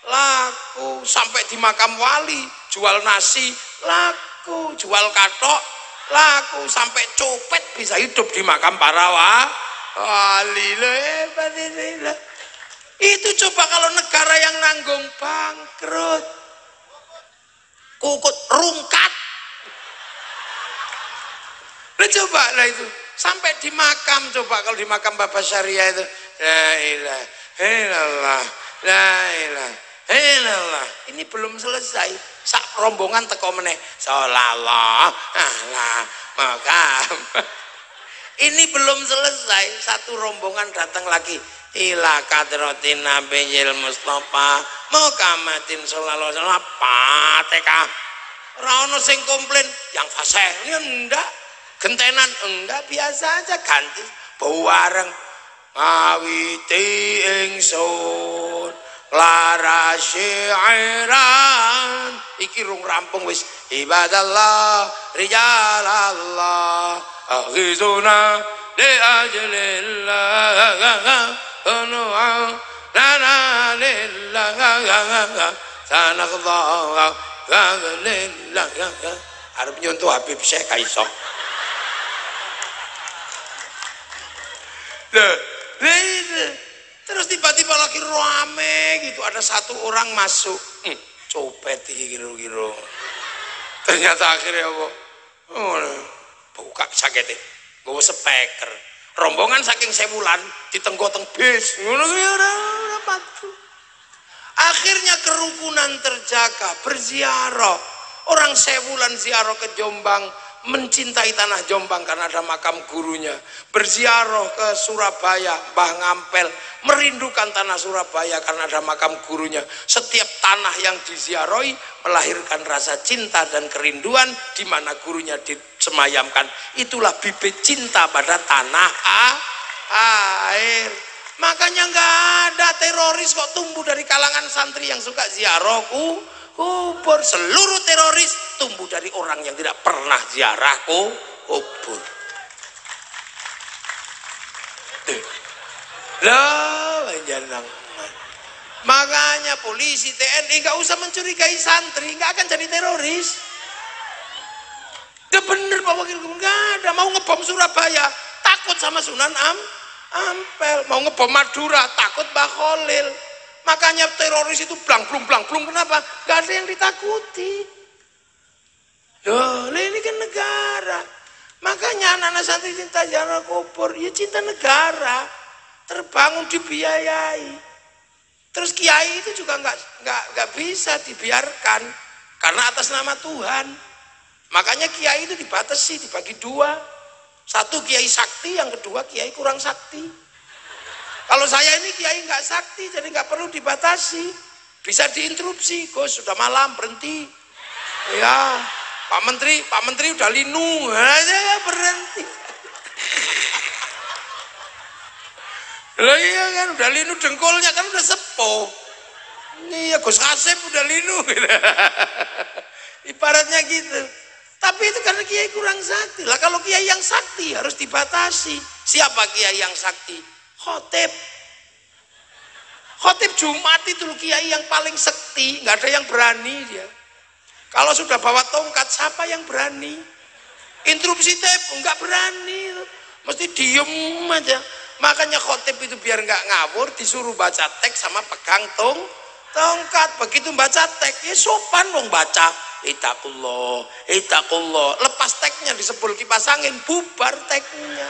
laku, sampai di makam wali jual nasi laku, jual katok laku, sampai copet bisa hidup di makam para wali. Itu coba kalau negara yang nanggung bangkrut, kukut rungkat. Coba lah itu sampai di makam, coba kalau di makam Bapak Syariah itu la ilaha illallah, la ilaha illallah. Ini belum selesai, sak rombongan teko meneh sallallahu ala makam. Ini belum selesai, satu rombongan datang lagi ila kadratin nabiyil mustafa mukamatin sallallahu alaihi wasallam pateka. Ora ono sing komplain yang fasih ini enggak. Gentenan enggak, biasa aja, ganti bareng ngawiti ingsun lara syairan iki rung rampung wis ibadallah rijalallah aghizuna li ajlillah anu'a lana lillah sanaqdha lillah arep nyontoh Habib Syekh kaiso. Terus tiba-tiba lagi rame gitu, ada satu orang masuk, copet kira-kira. Ternyata akhirnya apa? Buka sakitnya, gue speaker. Rombongan saking sewulan ditenggoteng bis. Akhirnya kerukunan terjaga, berziarah. Orang sewulan ziarah ke Jombang, mencintai tanah Jombang karena ada makam gurunya. Berziarah ke Surabaya, Mbah Ngampel merindukan tanah Surabaya karena ada makam gurunya. Setiap tanah yang diziarahi melahirkan rasa cinta dan kerinduan di mana gurunya disemayamkan. Itulah bibit cinta pada tanah air. Makanya nggak ada teroris kok tumbuh dari kalangan santri yang suka ziarah kubur. Seluruh teroris tumbuh dari orang yang tidak pernah ziarah kubur. Lah, jangan. Makanya polisi, TNI nggak usah mencurigai santri, nggak akan jadi teroris. Udah bener Pak Wakil Gubernur, nggak ada. Mau ngebom Surabaya, takut sama Sunan Ampel. Mau ngebom Madura, takut Mbah Khalil. Makanya teroris itu blang-blung. Kenapa? Gak ada yang ditakuti. Loh, ini kan negara. Makanya anak-anak santri cinta ziarah kubur, ya cinta negara. Terbangun dibiayai. Terus kiai itu juga nggak bisa dibiarkan karena atas nama Tuhan. Makanya kiai itu dibatasi, dibagi 2. Satu kiai sakti, yang kedua kiai kurang sakti. Kalau saya ini kiai nggak sakti, jadi nggak perlu dibatasi, bisa diinterupsi. Gus sudah malam, berhenti. Ya, Pak Menteri udah linu, ya berhenti. Lah iya kan, udah linu dengkulnya kan udah sepuh. Iya, Gus Hasib udah linu. Gitu. Ibaratnya gitu. Tapi itu karena kiai kurang sakti. Lah kalau kiai yang sakti harus dibatasi. Siapa kiai yang sakti? Khotib Khotib Jumat itu kiai yang paling sekti, nggak ada yang berani dia. Kalau sudah bawa tongkat, siapa yang berani? Interupsi telepon nggak berani, mesti diem aja. Makanya khotib itu biar nggak ngawur, disuruh baca teks sama pegang tongkat. Begitu baca teks, ya sopan dong baca. Itakullah, itakullah. Lepas teksnya disebul kipas angin, bubar teksnya.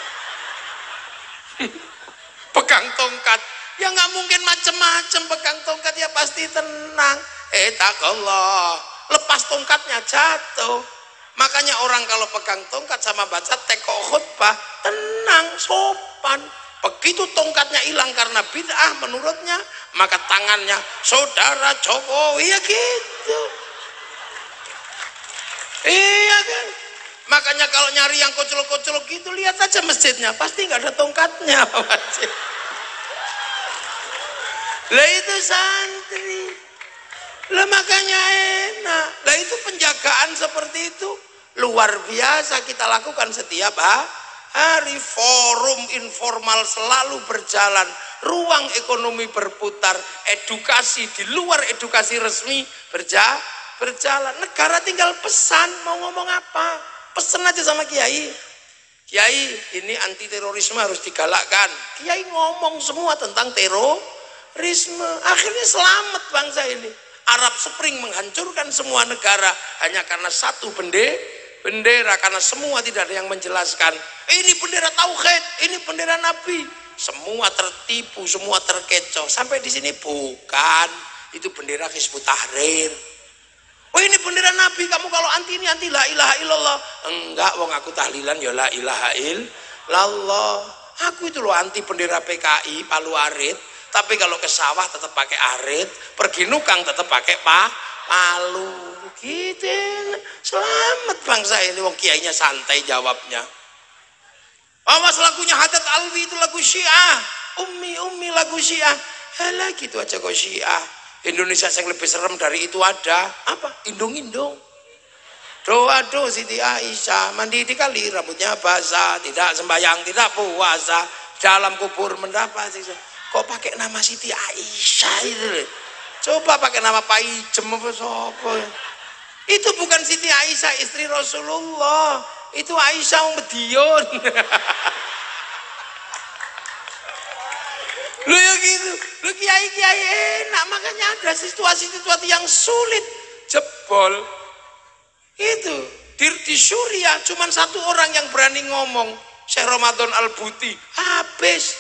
Pegang tongkat, ya nggak mungkin macem-macem. Pegang tongkat ya pasti tenang. Itakullah. Lepas tongkatnya jatuh. Makanya orang kalau pegang tongkat sama baca teks khutbah, tenang, sopan. Begitu tongkatnya hilang karena bid'ah menurutnya, maka tangannya saudara Jokowi, ya gitu. Iya kan? Makanya kalau nyari yang kocok-kocok gitu, lihat aja masjidnya, pasti nggak ada tongkatnya. Lah itu santri. Lah makanya enak. Lah itu penjagaan seperti itu luar biasa kita lakukan setiap hari. Forum informal selalu berjalan, ruang ekonomi berputar, edukasi di luar edukasi resmi berjalan. Negara tinggal pesan mau ngomong apa, pesan aja sama kiai. Kiai, ini anti terorisme harus digalakkan. Kiai ngomong semua tentang terorisme. Akhirnya selamat bangsa ini. Arab Spring menghancurkan semua negara hanya karena satu bendera, karena semua tidak ada yang menjelaskan. Ini bendera tauhid, ini bendera Nabi. Semua tertipu, semua terkecoh. Sampai di sini bukan, itu bendera Hizbut Tahrir. Oh ini bendera Nabi, kamu kalau anti ini anti la ilaha illallah. Enggak, wong aku tahlilan ya la ilaha illallah. Aku itu loh anti bendera PKI Palu Arit. Tapi kalau ke sawah tetap pakai arit, pergi nukang tetap pakai palu. Gitu. Selamat bangsa ini, wong kiainya santai jawabnya. Awas lagunya Haddad Alwi itu lagu Syiah. Ummi lagu Syiah. Halah gitu aja kok Syiah. Indonesia yang lebih serem dari itu ada apa? Indung-indung. Doa Siti Aisyah, mandi di kali rambutnya basah, tidak sembahyang, tidak puasa, dalam kubur mendapat sih. Kok pakai nama Siti Aisyah itu? Coba pakai nama Pak Ijem apa sopo. Itu bukan Siti Aisyah istri Rasulullah. Itu Aisyah Medion. Lu ya gitu. Lu kiai-kiai enak, makanya ada situasi-situasi yang sulit jebol. Itu di Suriah cuman satu orang yang berani ngomong, Syekh Ramadan Al-Buti, habis.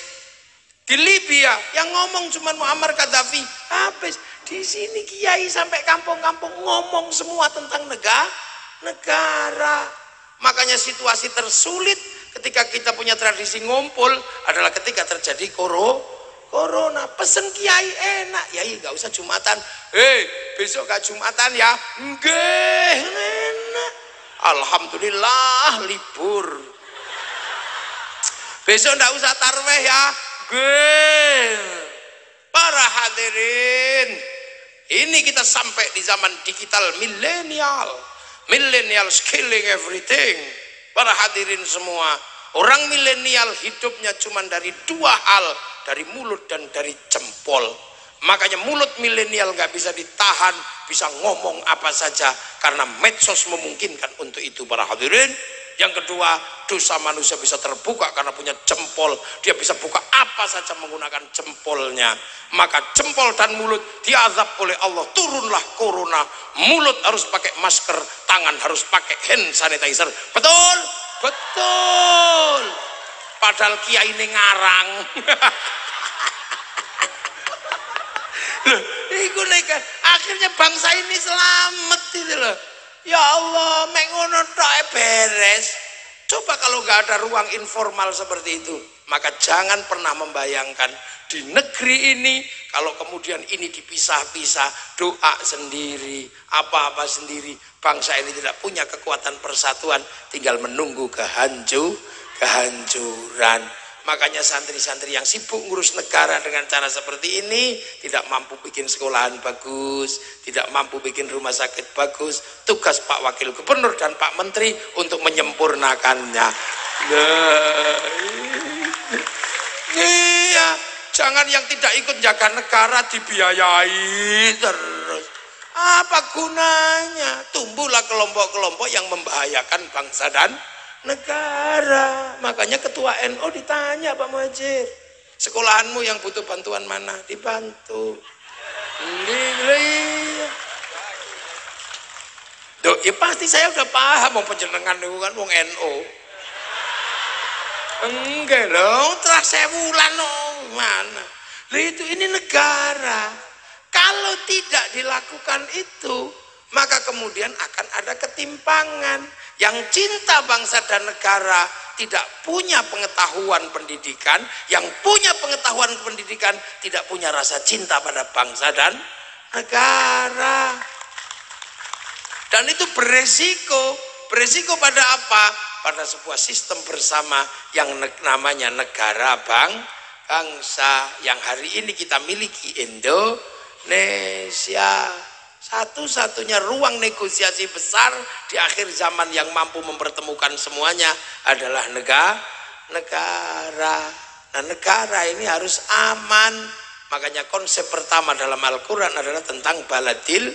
Di Libya yang ngomong cuma Muammar Gaddafi, habis. Di sini kiai sampai kampung-kampung ngomong semua tentang negara. Makanya situasi tersulit ketika kita punya tradisi ngumpul adalah ketika terjadi corona. Pesen kiai enak, yai nggak usah Jumatan. Besok gak Jumatan ya? Nggih, enak. Alhamdulillah libur. Besok nggak usah tarweh ya? Para hadirin, ini kita sampai di zaman digital millennial killing everything. Para hadirin semua, orang milenial hidupnya cuma dari dua hal, dari mulut dan dari jempol. Makanya mulut milenial nggak bisa ditahan, bisa ngomong apa saja karena medsos memungkinkan untuk itu. Para hadirin, yang kedua, dosa manusia bisa terbuka karena punya jempol. Dia bisa buka apa saja menggunakan jempolnya. Maka jempol dan mulut diazab oleh Allah. Turunlah corona. Mulut harus pakai masker, tangan harus pakai hand sanitizer. Betul? Betul. Padahal kiai ini ngarang. Loh, iku nek akhirnya bangsa ini selamat itu loh. Ya Allah, mengono tok beres. Coba kalau nggak ada ruang informal seperti itu, maka jangan pernah membayangkan di negeri ini kalau kemudian ini dipisah-pisah, doa sendiri, apa-apa sendiri, bangsa ini tidak punya kekuatan persatuan, tinggal menunggu kehancuran. Makanya santri-santri yang sibuk ngurus negara dengan cara seperti ini tidak mampu bikin sekolahan bagus, tidak mampu bikin rumah sakit bagus. Tugas Pak Wakil Gubernur dan Pak Menteri untuk menyempurnakannya. Nah, iya, Jangan yang tidak ikut jaga negara dibiayai terus. Apa gunanya? Tumbuhlah kelompok-kelompok yang membahayakan bangsa dan negara. Makanya ketua NU ditanya Pak Muhajir, sekolahanmu yang butuh bantuan mana? Dibantu. Duh, ya pasti saya udah paham mau penjenengan itu kan wong NU. Enggak dong, telah sewulan mana? Itu ini negara. Kalau tidak dilakukan itu, maka kemudian akan ada ketimpangan. Yang cinta bangsa dan negara tidak punya pengetahuan pendidikan, yang punya pengetahuan pendidikan tidak punya rasa cinta pada bangsa dan negara. Dan itu beresiko. Beresiko pada apa? Pada sebuah sistem bersama yang namanya negara bangsa yang hari ini kita miliki, Indonesia. Satu-satunya ruang negosiasi besar di akhir zaman yang mampu mempertemukan semuanya adalah negara. Nah, negara ini harus aman. Makanya konsep pertama dalam Al-Quran adalah tentang baladil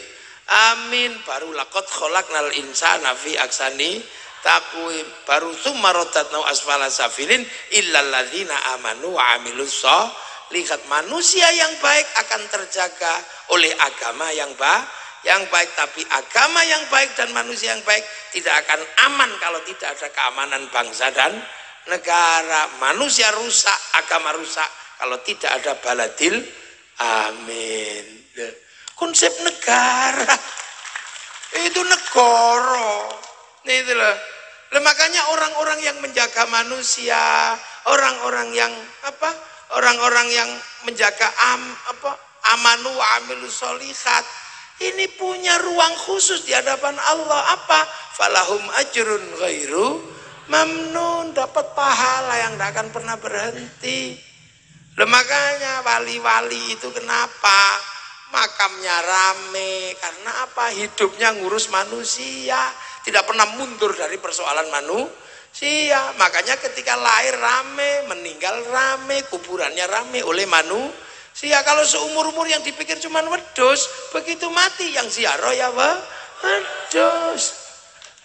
amin. Baru laqad khalaqnal insana fi ahsani taqwim. Baru tsumma radadnahu asfala safilin illal ladzina amanu wa amilus sholihat. Manusia yang baik akan terjaga oleh agama yang baik, tapi agama yang baik dan manusia yang baik tidak akan aman kalau tidak ada keamanan bangsa dan negara. Manusia rusak, agama rusak kalau tidak ada baladil amin. Konsep negara itu negara. Itu loh. Makanya orang-orang yang menjaga manusia, orang-orang yang orang-orang yang menjaga amanu wa amilus sholihat, ini punya ruang khusus di hadapan Allah. Apa? Falahum ajrun ghairu mamnun, dapat pahala yang tidak akan pernah berhenti. Makanya wali-wali itu kenapa makamnya rame? Karena apa? Hidupnya ngurus manusia, tidak pernah mundur dari persoalan manusia. Makanya ketika lahir rame, meninggal rame, kuburannya rame oleh manusia. Kalau seumur-umur yang dipikir cuma wedus, begitu mati yang ziarah ya wedus.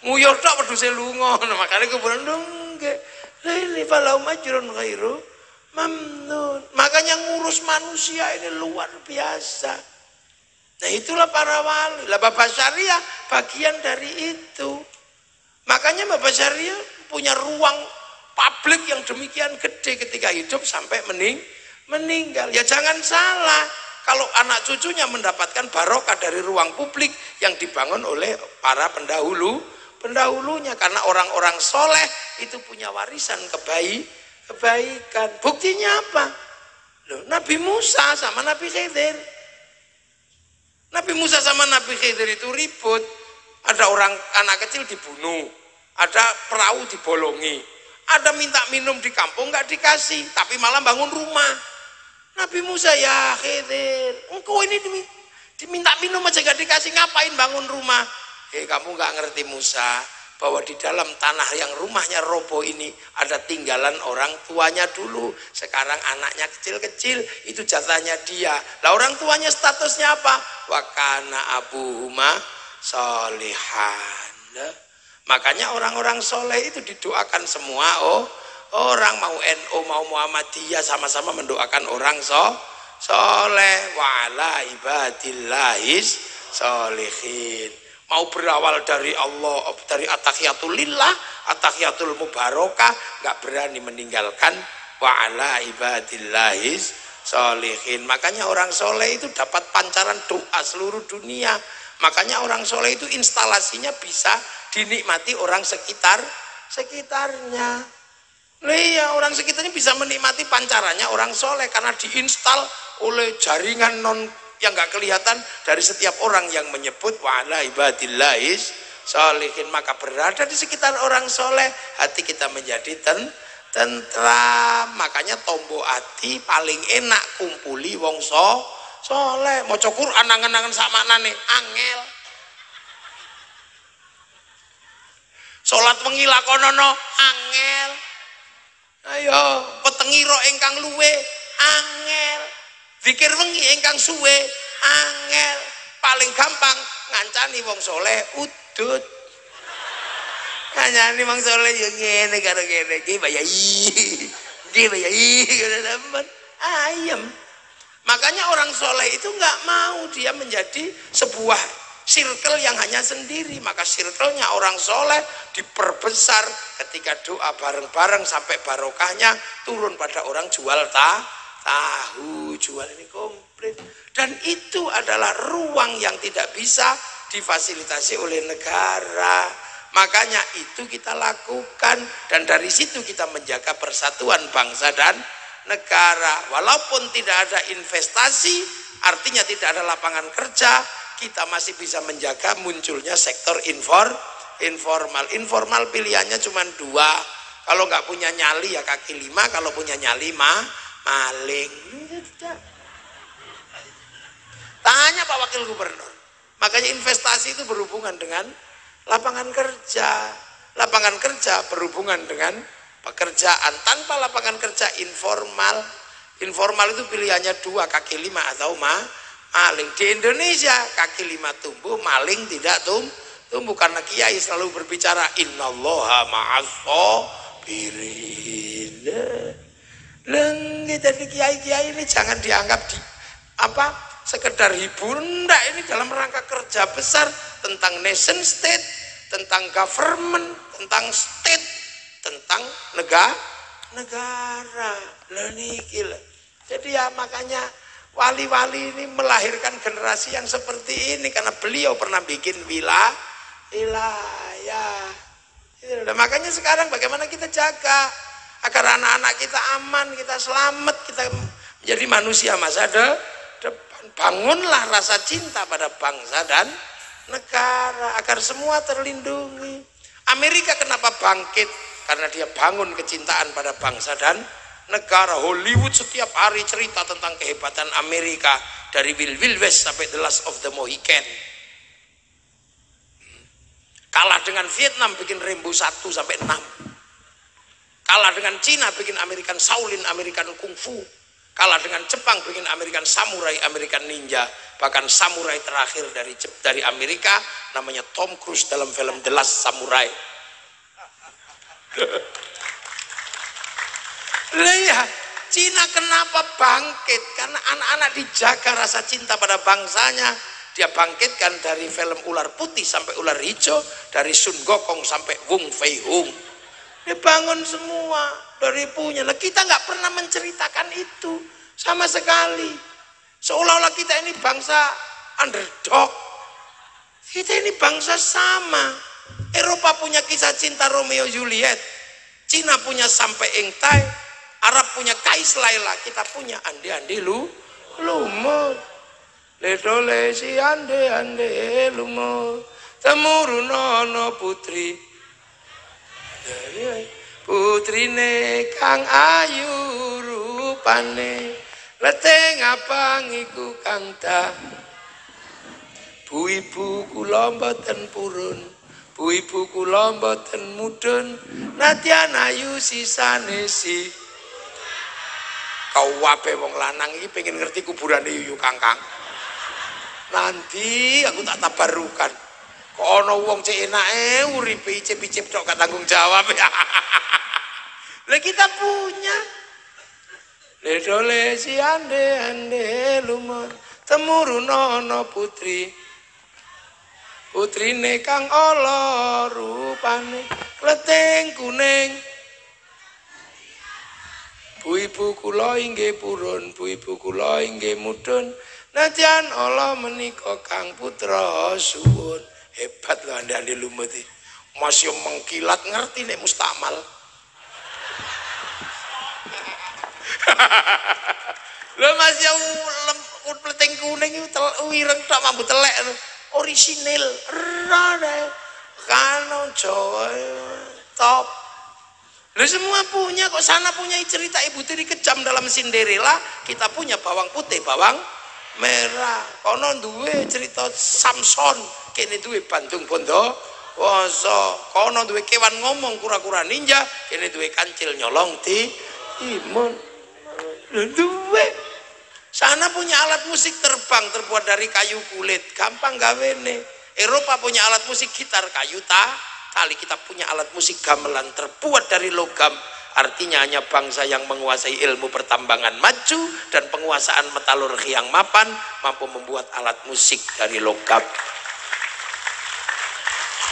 Nguyur tok weduse lunga. Makanya kuburan nggih. Ini falau majrun ghairu mamnun. Makanya ngurus manusia ini luar biasa. Nah, itulah para wali. Lah Bapak Syariah bagian dari itu. Makanya Bapak Syariah punya ruang publik yang demikian gede ketika hidup sampai meninggal. Ya jangan salah, kalau anak cucunya mendapatkan barokah dari ruang publik yang dibangun oleh para pendahulunya. Karena orang-orang soleh itu punya warisan kebaikan. Buktinya apa? Loh, Nabi Musa sama Nabi Khidir. Nabi Musa sama Nabi Khidir itu ribut. Ada orang anak kecil dibunuh, ada perahu dibolongi, ada minta minum di kampung nggak dikasih, tapi malah bangun rumah. Nabi Musa, ya Khidir, engkau ini diminta minum aja nggak dikasih, ngapain bangun rumah? Kamu nggak ngerti Musa, bahwa di dalam tanah yang rumahnya roboh ini ada tinggalan orang tuanya dulu. Sekarang anaknya kecil-kecil, itu jatahnya dia. Lah orang tuanya statusnya apa? Wa kana abuhuma sholihan. Makanya orang-orang soleh itu didoakan semua. Orang mau NU mau Muhammadiyah sama-sama mendoakan orang soleh. Wa ala ibadillahis sholihin. Mau berawal dari Allah, dari at-tahiyatul lillah, at-tahiyatul mubarakah, nggak berani meninggalkan wa ala ibadillahis sholihin. Makanya orang soleh itu dapat pancaran doa seluruh dunia. Makanya orang soleh itu instalasinya bisa dinikmati orang sekitarnya. Iya, orang sekitarnya bisa menikmati pancarannya orang soleh karena diinstal oleh jaringan yang nggak kelihatan dari setiap orang yang menyebut wa ala ibadillahis sholihin. Maka berada di sekitar orang soleh, hati kita menjadi tentram. Makanya tombo hati paling enak kumpuli wong soleh. Maca Quran angen-angen sak maknane angel. Salat wengi lakonono angel. Ayo petengiro ingkang luwe angel. Zikir wengi ingkang suwe angel, paling gampang ngancani wong soleh udut. Ngancani wong soleh yo ngene karo ngene iki bayai. Iki bayai teman ayam. Makanya orang soleh itu nggak mau dia menjadi sebuah circle yang hanya sendiri. Maka circle-nya orang soleh diperbesar ketika doa bareng-bareng sampai barokahnya turun pada orang jual tahu, jual ini komplit. Dan itu adalah ruang yang tidak bisa difasilitasi oleh negara. Makanya itu kita lakukan, dan dari situ kita menjaga persatuan bangsa dan negara. Walaupun tidak ada investasi, artinya tidak ada lapangan kerja, kita masih bisa menjaga munculnya sektor informal. Informal pilihannya cuma dua. Kalau nggak punya nyali ya kaki lima, kalau punya nyali maling. Tanya Pak Wakil Gubernur. Makanya investasi itu berhubungan dengan lapangan kerja. Lapangan kerja berhubungan dengan pekerjaan. Tanpa lapangan kerja informal itu pilihannya dua, kaki lima atau maling. Di Indonesia kaki lima tumbuh, maling tidak tumbuh karena kiai selalu berbicara innallaha ma'as-shabirin. Jadi kiai-kiai ini jangan dianggap sekedar hiburan. Enggak, ini dalam rangka kerja besar tentang nation state, tentang government, tentang state, tentang negara. Jadi ya makanya wali-wali ini melahirkan generasi yang seperti ini karena beliau pernah bikin wilayah. Dan makanya sekarang bagaimana kita jaga agar anak-anak kita aman, kita selamat, kita menjadi manusia masa depan. Bangunlah rasa cinta pada bangsa dan negara agar semua terlindungi. Amerika kenapa bangkit? Karena dia bangun kecintaan pada bangsa dan negara. Hollywood setiap hari cerita tentang kehebatan Amerika, dari Wild West sampai The Last of the Mohican. Kalah dengan Vietnam bikin Rambo 1 sampai 6. Kalah dengan Cina bikin American Shaolin, American Kung Fu. Kalah dengan Jepang bikin American Samurai, American Ninja. Bahkan samurai terakhir dari Amerika namanya Tom Cruise dalam film The Last Samurai. Lihat, Cina kenapa bangkit? Karena anak-anak dijaga rasa cinta pada bangsanya. Dia bangkitkan dari film ular putih sampai ular hijau, dari Sun Gokong sampai Wong Fei Hung. Dia bangun semua dari punya. Nah, kita nggak pernah menceritakan itu sama sekali. Seolah-olah kita ini bangsa underdog. Kita ini bangsa sama. Eropa punya kisah cinta Romeo Juliet, Cina punya Sampai Engtai, Arab punya Kais Laila, kita punya Ande-ande lumut. Ledole si ande-ande lumut, temurunono putri. Putrine kang ayu rupane, leteng abang iku kang ta. Bu ibu kula mboten purun, bu ibu kula mboten mudhun, nadyan ayu sisane si. Kau wape wong lanang iki pengen ngerti kuburane Yuyu Kangkang. Nanti aku tak tabarukan. Kok ana wong cek enake uripe icip-icip tok gak tanggung jawab. Lah kita punya. Ledole si ande-ande lumut, temurunono putri. Putrine kang ala rupane, leteng kuning. Bu ibu kula inggih purun, bu ibu kula inggih mudhun, nadyan ala menika kang putra suwun. Hebat lho ande-ande lumut iki. Masih mengkilat ngerti nek mustamal. Lho masih leteng kuning itu wireng tok mambu telek orisinil rada kano Jawa top. Lho semua punya kok, sana punya cerita Ibu Tiri Kejam dalam Cinderella, kita punya bawang putih, bawang merah. Kono duwe cerita Samson, kene duwe Bandung Bondo Woso. Kono duwe kewan ngomong kura-kura ninja, kene duwe kancil nyolong ti imun. Duwe Sana punya alat musik terbang terbuat dari kayu kulit, gampang gawene. Eropa punya alat musik gitar kayu tali. Kita punya alat musik gamelan terbuat dari logam. Artinya hanya bangsa yang menguasai ilmu pertambangan maju dan penguasaan metalurgi yang mapan mampu membuat alat musik dari logam.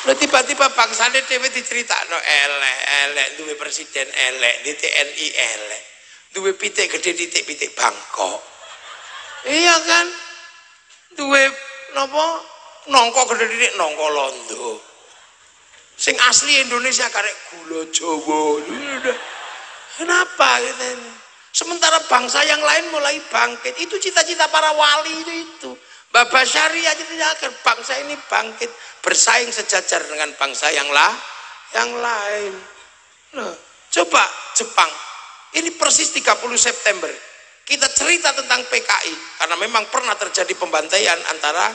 Lo tiba-tiba bangsa ini dewe diceritakno elek duwe presiden elek, di TNI elek, duwe pitik gede pitik Bangkok. Iya kan? Duwe napa? Nongko gede titik nongko Londo. Sing asli Indonesia karek gula Jawa. Kenapa gitu ini? Sementara bangsa yang lain mulai bangkit. Itu cita-cita para wali itu. Baba Syariah akan bangsa ini bangkit bersaing sejajar dengan bangsa yang lain. Nah, coba Jepang. Ini persis 30 September. Kita cerita tentang PKI karena memang pernah terjadi pembantaian antara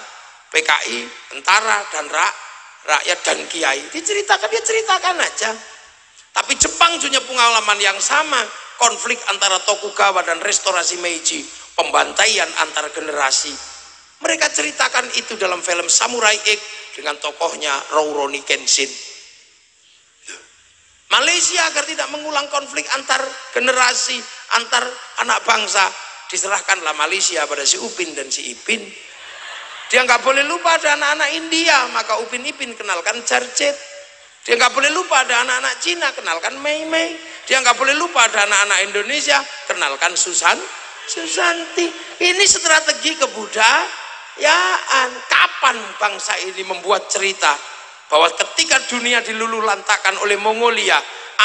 PKI, tentara dan rakyat dan kiai. Dia ceritakan aja. Tapi Jepang punya pengalaman yang sama, konflik antara Tokugawa dan restorasi Meiji, pembantaian antar generasi. Mereka ceritakan itu dalam film Samurai X dengan tokohnya Rurouni Kenshin. Malaysia agar tidak mengulang konflik antar generasi, antar anak bangsa, diserahkanlah Malaysia pada si Upin dan si Ipin. Dia nggak boleh lupa ada anak-anak India, maka Upin Ipin kenalkan Jarjet. Dia nggak boleh lupa ada anak-anak Cina, kenalkan Mei Mei. Dia nggak boleh lupa ada anak-anak Indonesia, kenalkan Susanti. Ini strategi kebudayaan. Kapan bangsa ini membuat cerita bahwa ketika dunia diluluhlantakkan oleh Mongolia,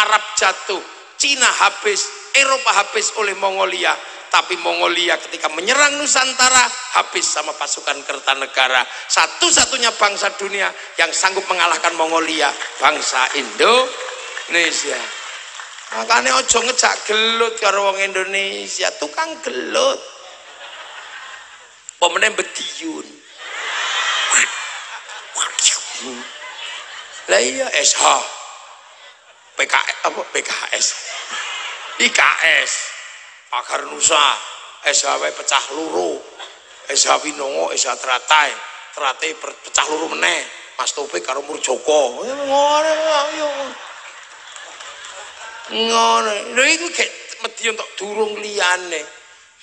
Arab jatuh, Cina habis, Eropa habis oleh Mongolia, tapi Mongolia ketika menyerang Nusantara habis sama pasukan Kertanegara. Satu-satunya bangsa dunia yang sanggup mengalahkan Mongolia, bangsa Indonesia. Makanya ojo ngejak gelut karo wong Indonesia, tukang gelut. Pemenang bediun. Lah iya SH. PKS. IKS. Pagar Nusa, SHW pecah loro, SH Winongo, SH Teratai pecah loro meneh, Mas Topik karo Murjoko. Ngono. Lha iku gek medhi entuk durung liyane.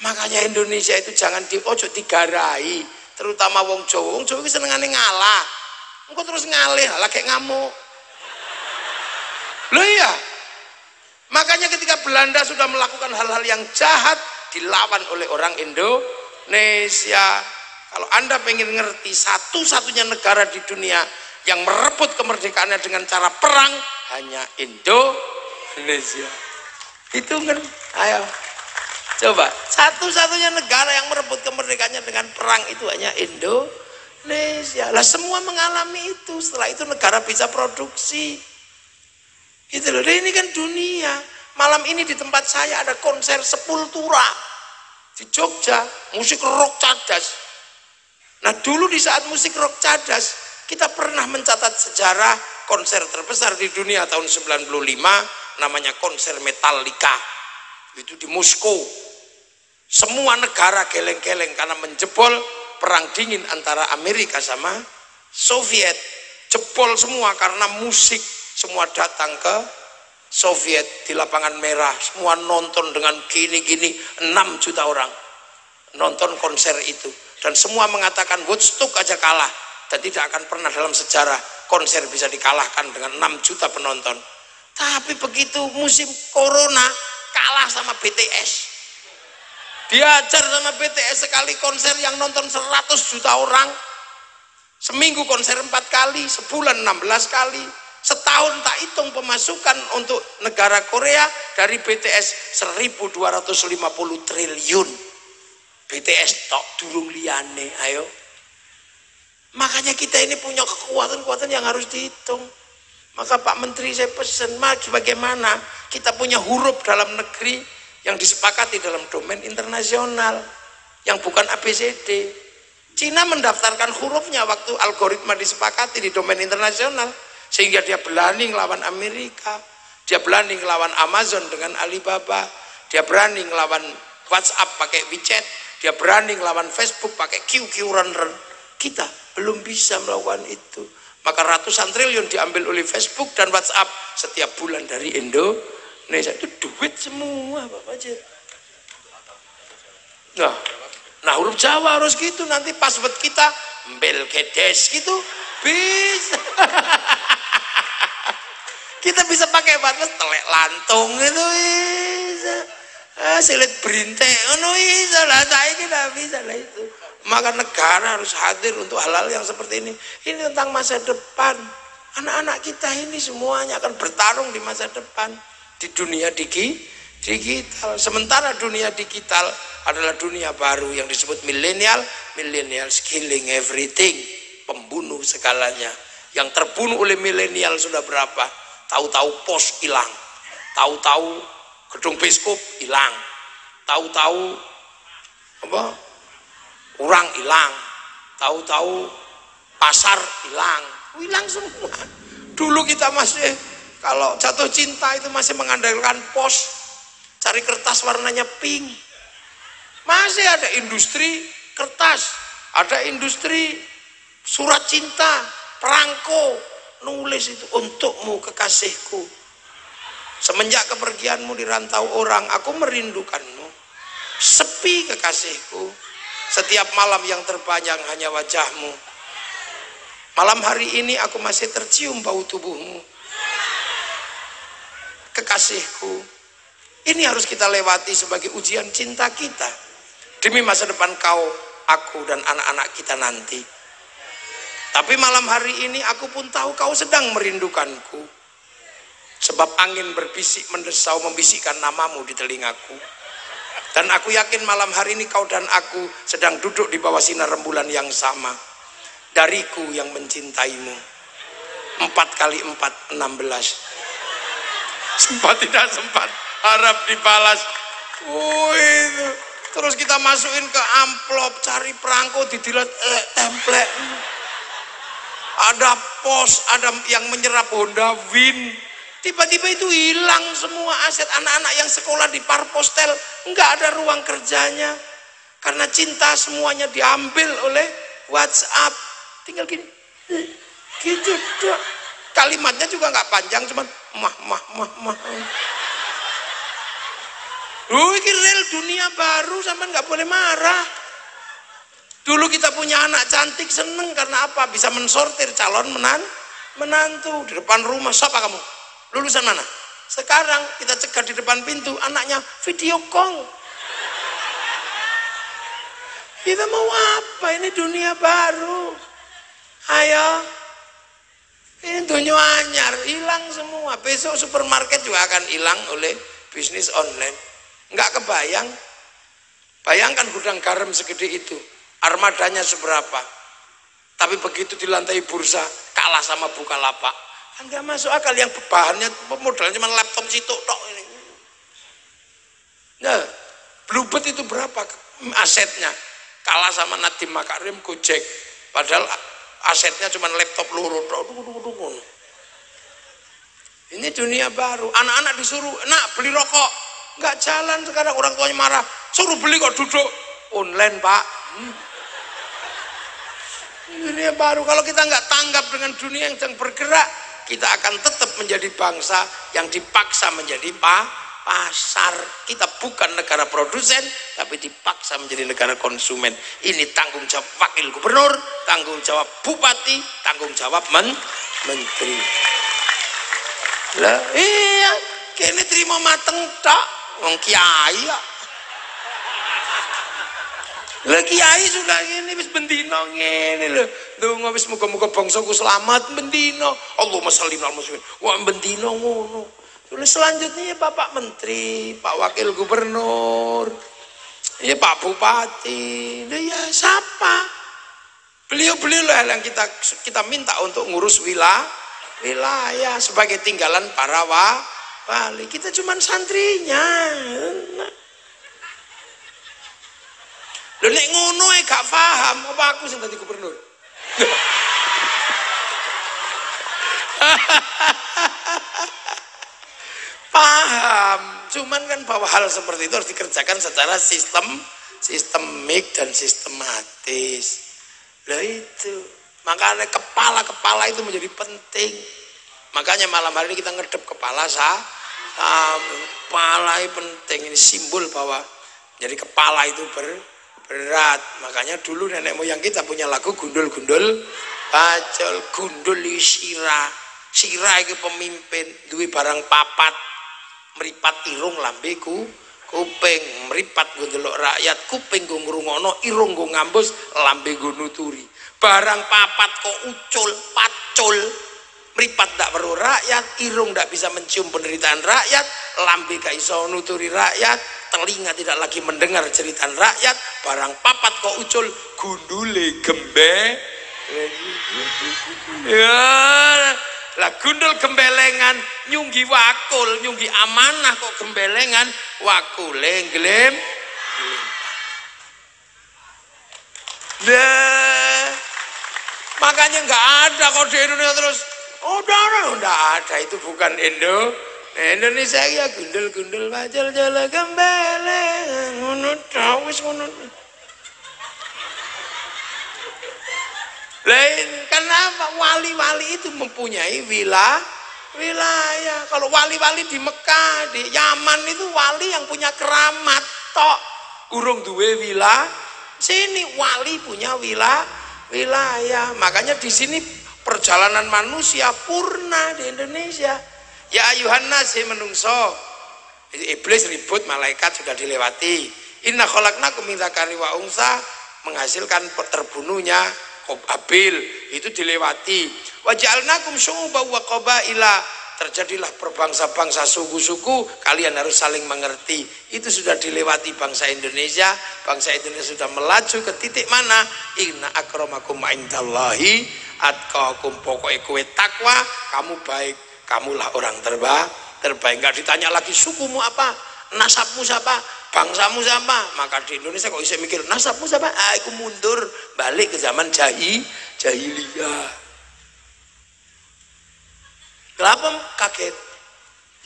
Makanya Indonesia itu jangan ojo digarai, terutama wong Jawa. Wong Jawa iki senengane ngalah. Engko terus ngalih, lah kayak ngamuk. Lho iya. Makanya ketika Belanda sudah melakukan hal-hal yang jahat, dilawan oleh orang Indonesia. Kalau Anda pengen ngerti, satu-satunya negara di dunia yang merebut kemerdekaannya dengan cara perang hanya Indonesia. Itu kan, ayo coba, satu-satunya negara yang merebut kemerdekaannya dengan perang itu hanya Indonesia. Lah semua mengalami itu. Setelah itu negara bisa produksi. Gitu loh. Ini kan dunia. Malam ini di tempat saya ada konser Sepultura di Jogja, musik rock cadas. Nah dulu di saat musik rock cadas, kita pernah mencatat sejarah konser terbesar di dunia tahun 95, namanya konser Metallica. Itu di Moskow. Semua negara geleng-geleng karena menjebol perang dingin antara Amerika sama Soviet. Jebol semua karena musik. Semua datang ke Soviet di lapangan merah, semua nonton dengan gini-gini, 6 juta orang nonton konser itu, dan semua mengatakan Woodstock aja kalah dan tidak akan pernah dalam sejarah konser bisa dikalahkan dengan 6 juta penonton. Tapi begitu musim corona kalah sama BTS, diajar sama BTS sekali konser yang nonton 100 juta orang, seminggu konser 4 kali, sebulan 16 kali. Setahun tak hitung pemasukan untuk negara Korea dari BTS 1.250 triliun. BTS tok durung liyane, ayo. Makanya kita ini punya kekuatan-kekuatan yang harus dihitung. Maka Pak Menteri saya pesan, bagaimana kita punya huruf dalam negeri yang disepakati dalam domain internasional yang bukan ABCD. Cina mendaftarkan hurufnya waktu algoritma disepakati di domain internasional. Sehingga dia berani ngelawan Amerika, dia berani ngelawan Amazon dengan Alibaba, dia berani ngelawan WhatsApp pakai WeChat, Dia berani ngelawan Facebook pakai QQ run. Kita belum bisa melakukan itu. Maka ratusan triliun diambil oleh Facebook dan WhatsApp setiap bulan dari Indonesia. Itu duit semua Bapak aja. Nah huruf Jawa harus gitu. Nanti password kita Belkedes gitu bisa. Kita bisa pakai password telek lantung itu bisa. Silit berintek ono bisa lah. Saya tidak bisa lah itu. Maka negara harus hadir untuk hal-hal yang seperti ini. Ini tentang masa depan. Anak-anak kita ini semuanya akan bertarung di masa depan. Di dunia digital. Sementara dunia digital adalah dunia baru yang disebut milenial. Millennials killing everything. Pembunuh segalanya. Yang terbunuh oleh milenial sudah berapa? Tahu-tahu pos hilang. Tahu-tahu gedung biskop hilang. Tahu-tahu apa? Orang hilang, tahu-tahu pasar hilang semua. Dulu kita masih kalau jatuh cinta itu masih mengandalkan pos, cari kertas warnanya pink. Masih ada industri kertas, ada industri surat cinta, perangko, nulis itu untukmu kekasihku. Semenjak kepergianmu di rantau orang, aku merindukanmu. Sepi kekasihku. Setiap malam yang terpanjang hanya wajahmu. Malam hari ini aku masih tercium bau tubuhmu. Kekasihku. Ini harus kita lewati sebagai ujian cinta kita. Demi masa depan kau, aku dan anak-anak kita nanti. Tapi malam hari ini aku pun tahu kau sedang merindukanku. Sebab angin berbisik mendesau membisikkan namamu di telingaku. Dan aku yakin malam hari ini kau dan aku sedang duduk di bawah sinar rembulan yang sama. Dariku yang mencintaimu. 4 kali 4, 16. Sempat tidak sempat, harap dibalas. Itu. Terus kita masukin ke amplop, cari perangko, didilat, template. Ada pos, ada yang menyerap Honda Win. Tiba-tiba itu hilang semua aset anak-anak yang sekolah di Parpostel, nggak ada ruang kerjanya karena cinta semuanya diambil oleh WhatsApp. Tinggal gini, gitu dong. Kalimatnya juga nggak panjang, cuman mah. Ini real dunia baru, sampai nggak boleh marah. Dulu kita punya anak cantik seneng karena apa? Bisa mensortir calon menantu di depan rumah. Siapa kamu? Lulusan mana? Sekarang kita cegat di depan pintu, anaknya video call. Kita mau apa? Ini dunia baru. Ayo. Ini dunia anyar, hilang semua. Besok supermarket juga akan hilang oleh bisnis online. Nggak kebayang. Bayangkan gudang garam segede itu. Armadanya seberapa. Tapi begitu di lantai bursa, kalah sama Bukalapak. Kan gak masuk akal, yang bahannya modalnya cuma laptop situ tok ini. Nah, Bluebird itu berapa asetnya? Kalah sama Nadiem Makarim, Gojek. Padahal asetnya cuma laptop loro tok. Ini dunia baru. Anak-anak disuruh, nak beli rokok. Nggak jalan sekarang, orang tuanya marah. Suruh beli kok duduk. Online Pak. Dunia baru. Kalau kita nggak tanggap dengan dunia yang sedang bergerak, kita akan tetap menjadi bangsa yang dipaksa menjadi pasar. Kita bukan negara produsen, tapi dipaksa menjadi negara konsumen. Ini tanggung jawab wakil gubernur, tanggung jawab bupati, tanggung jawab menteri. Lah iya, kene terima mateng tak, wong kiai ya. Lah kiai sudah ngene wis bendino ngene lho. Ndonga wis muga-muga bangsaku selamat bendino. Allahumma shalli ala muslimin. Wah bendino ngono. Terus selanjutnya ya Bapak Menteri, Pak Wakil Gubernur, ya Pak Bupati, ya siapa? Beliau-beliau lah yang kita minta untuk ngurus wilayah sebagai tinggalan para wali. Kita cuman santrinya. Lho nek ngono gak paham apa aku sing dadi gubernur. Paham, cuman kan bahwa hal seperti itu harus dikerjakan secara sistemik dan sistematis. Lah itu makanya kepala itu menjadi penting. Makanya malam hari ini kita ngedep kepala kepala itu penting. Ini simbol bahwa jadi kepala itu berat. Makanya dulu nenek moyang kita punya lagu gundul-gundul pacul, gundul sira itu pemimpin duwe barang papat, meripat irung lambeku kuping, meripat nggo ndelok rakyat, kuping nggo ngrungono, irung nggo ngambus, lambe nggo nuturi. Barang papat kok ucul, pacul. Meripat ndak perlu rakyat, irung ndak bisa mencium penderitaan rakyat, lambe gak iso nuturi rakyat, telinga tidak lagi mendengar cerita rakyat, barang papat kok ucul, gundule gembe. Ya, lah gundul gembelengan nyunggi wakul, nyunggi amanah kok gembelengan wakule nglem. Nah, makanya nggak ada kok di Indonesia terus. Oh, udah ada, itu bukan Indonesia ya, gundul-gundul pacul jala gembelengan ngono wis ngono. Lain kenapa wali-wali itu mempunyai wilayah. Kalau wali-wali di Mekah, di Yaman itu wali yang punya keramat tok. Urung duwe sini wali punya wilayah. Makanya di sini perjalanan manusia purna di Indonesia. Ya ayuhan nas menungso. Iblis ribut, malaikat sudah dilewati. Inna khalaqnakum min dzakari wa unsa, menghasilkan terbunuhnya Abil, itu dilewati. Wa ja'alnakum syu'uban wa qabaila, terjadilah berbangsa-bangsa, suku-suku, kalian harus saling mengerti. Itu sudah dilewati bangsa Indonesia. Bangsa Indonesia sudah melaju ke titik mana? Inna akramakum indallahi atqakum, pokoknya kowe takwa, kamu baik, kamulah orang terbaik. Enggak ditanya lagi sukumu apa, nasabmu siapa, bangsamu siapa. Maka di Indonesia kok bisa mikir nasabmu siapa? Aku mundur balik ke zaman jahiliyah. Kenapa kaget?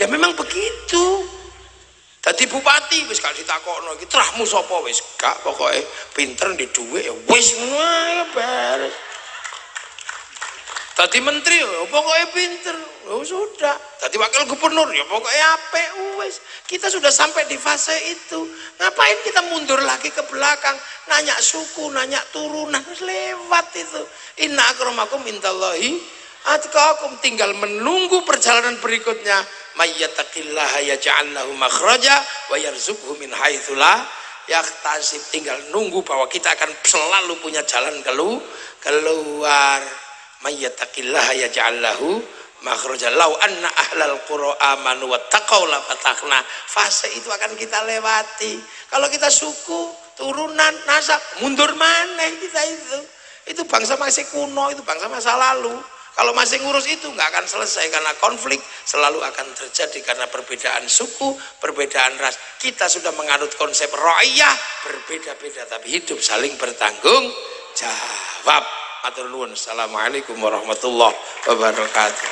Ya memang begitu. Tadi bupati wis gak ditakokno iki trahmu sapa, wis gak, pokoknya pinter di duit ya wis ngono ae beres. Tadi menteri ya pokoknya pinter, oh sudah. Tadi wakil gubernur ya pokoknya apik wis. Kita sudah sampai di fase itu. Ngapain kita mundur lagi ke belakang, nanya suku, nanya turunan, lewat itu. Inna akramakum indallahi atqakum, tinggal menunggu perjalanan berikutnya. Mayyattaqillaha yaj'al lahu makhraja wa yarzuqhu min haitsu la yahtasib. Tinggal nunggu bahwa kita akan selalu punya jalan keluar. Mayyattaqillaha yaj'al lahu makhraja law anna ahlal qura amanu wattaqau la fatahna. Fase itu akan kita lewati. Kalau kita suku, turunan, nasab, mundur mana kita itu? Itu bangsa masih kuno, itu bangsa masa lalu. Kalau masih ngurus itu nggak akan selesai, karena konflik selalu akan terjadi karena perbedaan suku, perbedaan ras. Kita sudah menganut konsep ra'iyah, berbeda-beda tapi hidup saling bertanggung jawab. Matur nuwun. Assalamualaikum warahmatullahi wabarakatuh.